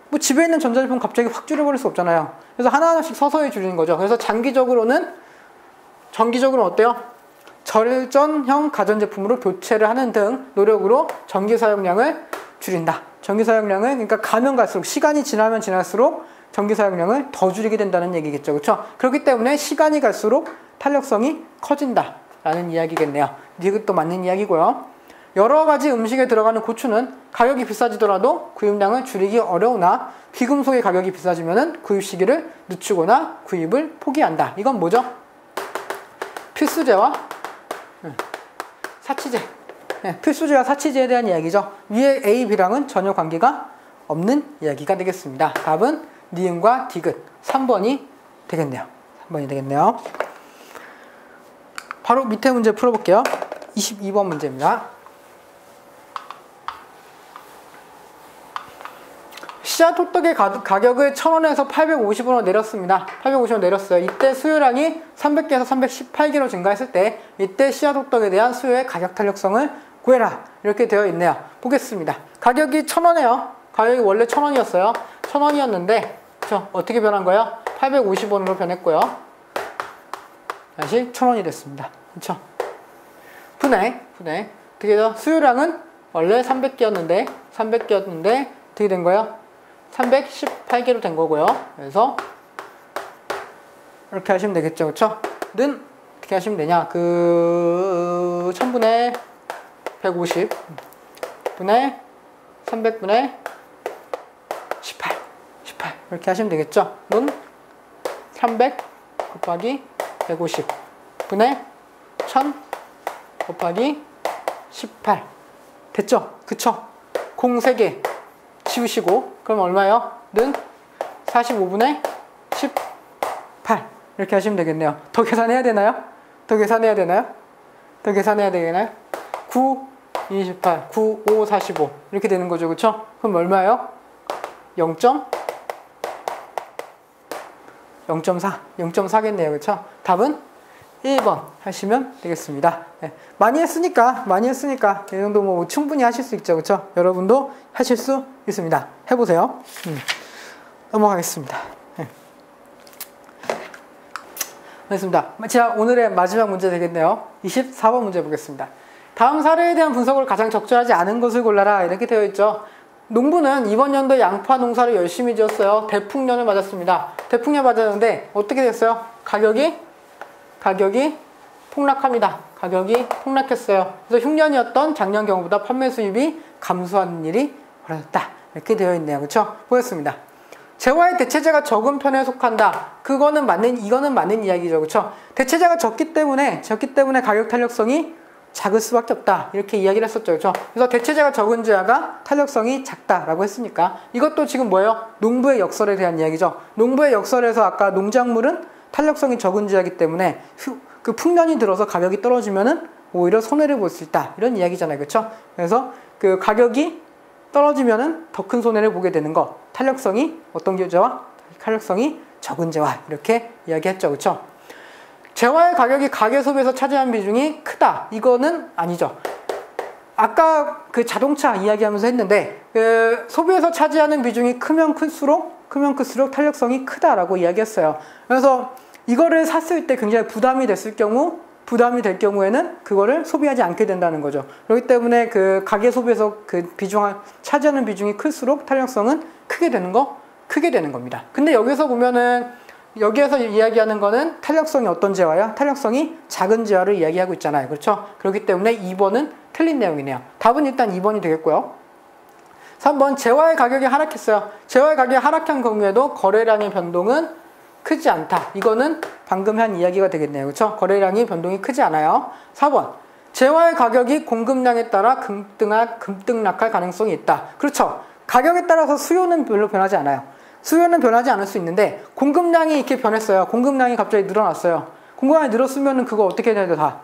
뭐 집에 있는 전자제품 갑자기 확 줄여버릴 수 없잖아요. 그래서 하나하나씩 서서히 줄이는 거죠. 그래서 장기적으로는 어때요? 절전형 가전제품으로 교체를 하는 등 노력으로 전기 사용량을 줄인다. 전기 사용량을 그러니까 가면 갈수록 시간이 지나면 지날수록 전기 사용량을 더 줄이게 된다는 얘기겠죠. 그렇죠? 그렇기 때문에 시간이 갈수록 탄력성이 커진다 라는 이야기겠네요. 이것도 맞는 이야기고요. 여러 가지 음식에 들어가는 고추는 가격이 비싸지더라도 구입량을 줄이기 어려우나 귀금속의 가격이 비싸지면 구입 시기를 늦추거나 구입을 포기한다. 이건 뭐죠? 필수제와 사치제. 필수제와 사치제에 대한 이야기죠. 위에 A, B랑은 전혀 관계가 없는 이야기가 되겠습니다. 답은 니은과 디귿 3번이 되겠네요. 3번이 되겠네요. 바로 밑에 문제 풀어볼게요. 22번 문제입니다. 씨앗 호떡의 가격을 1,000원에서 850원으로 내렸습니다. 850원 내렸어요. 이때 수요량이 300개에서 318개로 증가했을 때 이때 씨앗 호떡에 대한 수요의 가격 탄력성을 구해라. 이렇게 되어 있네요. 보겠습니다. 가격이 1,000원이에요. 가격이 원래 1,000원이었어요. 1,000원이었는데 그쵸? 어떻게 변한 거예요? 850원으로 변했고요. 다시 1,000원이 됐습니다. 그쵸? 분해. 어떻게 해서 수요량은 원래 300개였는데 어떻게 된 거예요? 318개로 된 거고요. 그래서 이렇게 하시면 되겠죠. 그쵸? 는 어떻게 하시면 되냐? 1000분의 150 분의 300분의 18 이렇게 하시면 되겠죠. 는 300 곱하기 150 분의 1000 곱하기 18 됐죠? 그쵸? 공 3개 지우시고 그럼 얼마예요? 는 45분의 18 이렇게 하시면 되겠네요. 더 계산해야 되나요? 9, 28, 9, 5, 45 이렇게 되는 거죠. 그쵸? 그럼 얼마예요? 0.4겠네요. 그쵸? 답은 1번 하시면 되겠습니다. 네. 많이 했으니까 이 정도 뭐 충분히 하실 수 있죠. 그쵸? 여러분도 하실 수 있습니다. 해보세요. 넘어가겠습니다. 네. 됐습니다. 자, 오늘의 마지막 문제 되겠네요. 24번 문제 보겠습니다. 다음 사례에 대한 분석을 가장 적절하지 않은 것을 골라라. 이렇게 되어 있죠. 농부는 이번 연도에 양파 농사를 열심히 지었어요. 대풍년을 맞았습니다. 대풍년 맞았는데 어떻게 됐어요? 가격이 폭락합니다. 가격이 폭락했어요. 그래서 흉년이었던 작년 경우보다 판매 수입이 감소하는 일이 벌어졌다. 이렇게 되어 있네요. 그렇죠? 보겠습니다. 재화의 대체재가 적은 편에 속한다. 이거는 맞는 이야기죠. 그렇죠? 대체재가 적기 때문에 가격 탄력성이 작을 수밖에 없다. 이렇게 이야기를 했었죠. 그렇죠? 그래서 대체재가 적은 재화가 탄력성이 작다라고 했으니까 이것도 지금 뭐예요? 농부의 역설에 대한 이야기죠. 농부의 역설에서 아까 농작물은 탄력성이 적은 재화이기 때문에 그 풍년이 들어서 가격이 떨어지면은 오히려 손해를 볼 수 있다. 이런 이야기잖아요. 그렇죠? 그래서 그 가격이 떨어지면은 더 큰 손해를 보게 되는 거. 탄력성이 어떤 재화? 탄력성이 적은 재화. 이렇게 이야기했죠. 그렇죠? 재화의 가격이 가계 소비에서 차지하는 비중이 크다. 이거는 아니죠. 아까 그 자동차 이야기하면서 했는데 그 소비에서 차지하는 비중이 크면 클수록 탄력성이 크다라고 이야기했어요. 그래서 이거를 샀을 때 굉장히 부담이 될 경우에는 그거를 소비하지 않게 된다는 거죠. 그렇기 때문에 그 가계 소비에서 그 차지하는 비중이 클수록 탄력성은 크게 되는 겁니다. 근데 여기서 보면은 여기에서 이야기하는 거는 탄력성이 어떤 재화야? 탄력성이 작은 재화를 이야기하고 있잖아요. 그렇죠? 그렇기 때문에 2번은 틀린 내용이네요. 답은 일단 2번이 되겠고요. 3번 재화의 가격이 하락했어요. 재화의 가격이 하락한 경우에도 거래량의 변동은 크지 않다. 이거는 방금 한 이야기가 되겠네요. 그렇죠? 거래량이 변동이 크지 않아요. 4번 재화의 가격이 공급량에 따라 급등락할 가능성이 있다. 그렇죠? 가격에 따라서 수요는 별로 변하지 않아요. 수요는 변하지 않을 수 있는데 공급량이 이렇게 변했어요. 공급량이 갑자기 늘어났어요. 공급량이 늘었으면 그거 어떻게 해야 돼? 다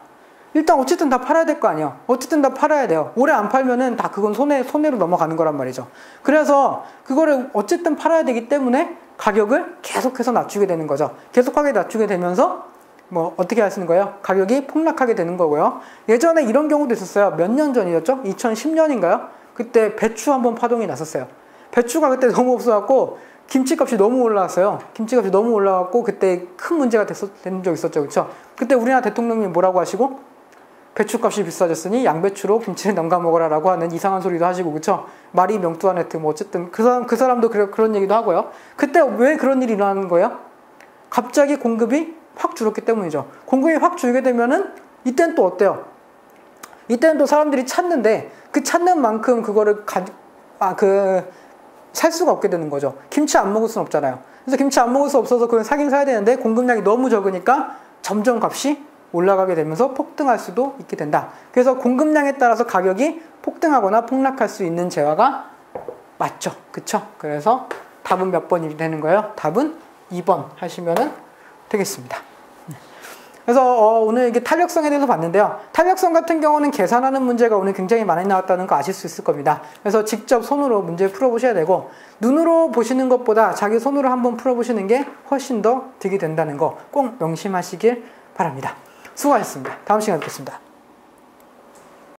일단 어쨌든 다 팔아야 될 거 아니에요. 어쨌든 다 팔아야 돼요. 오래 안 팔면은 다 그건 손해로 넘어가는 거란 말이죠. 그래서 그거를 어쨌든 팔아야 되기 때문에 가격을 계속해서 낮추게 되는 거죠. 계속하게 낮추게 되면서 뭐 어떻게 하시는 거예요? 가격이 폭락하게 되는 거고요. 예전에 이런 경우도 있었어요. 몇 년 전이었죠? 2010년인가요? 그때 배추 한번 파동이 났었어요. 배추가 그때 너무 없어갖고 김치값이 너무 올라왔어요. 김치값이 너무 올라왔고 그때 큰 문제가 된 적 있었죠. 그렇죠? 그때 우리나라 대통령님이 뭐라고 하시고 배추값이 비싸졌으니 양배추로 김치를 담가 먹어라 라고 하는 이상한 소리도 하시고, 그쵸? 말이 명투한 해트, 뭐 어쨌든 그 사람도 그런 얘기도 하고요. 그때 왜 그런 일이 일어나는 거예요? 갑자기 공급이 확 줄었기 때문이죠. 공급이 확 줄게 되면은 이때는 또 어때요? 이때는 또 사람들이 찾는데 그 찾는 만큼 그거를 살 수가 없게 되는 거죠. 김치 안 먹을 수는 없잖아요. 그래서 김치 안 먹을 수 없어서 그걸 사긴 사야 되는데 공급량이 너무 적으니까 점점 값이 올라가게 되면서 폭등할 수도 있게 된다. 그래서 공급량에 따라서 가격이 폭등하거나 폭락할 수 있는 재화가 맞죠. 그쵸? 그래서 답은 몇 번이 되는 거예요? 답은 2번 하시면 되겠습니다. 그래서 오늘 이게 탄력성에 대해서 봤는데요. 탄력성 같은 경우는 계산하는 문제가 오늘 굉장히 많이 나왔다는 거 아실 수 있을 겁니다. 그래서 직접 손으로 문제 풀어보셔야 되고, 눈으로 보시는 것보다 자기 손으로 한번 풀어보시는 게 훨씬 더 득이 된다는 거 꼭 명심하시길 바랍니다. 수고하셨습니다. 다음 시간에 뵙겠습니다.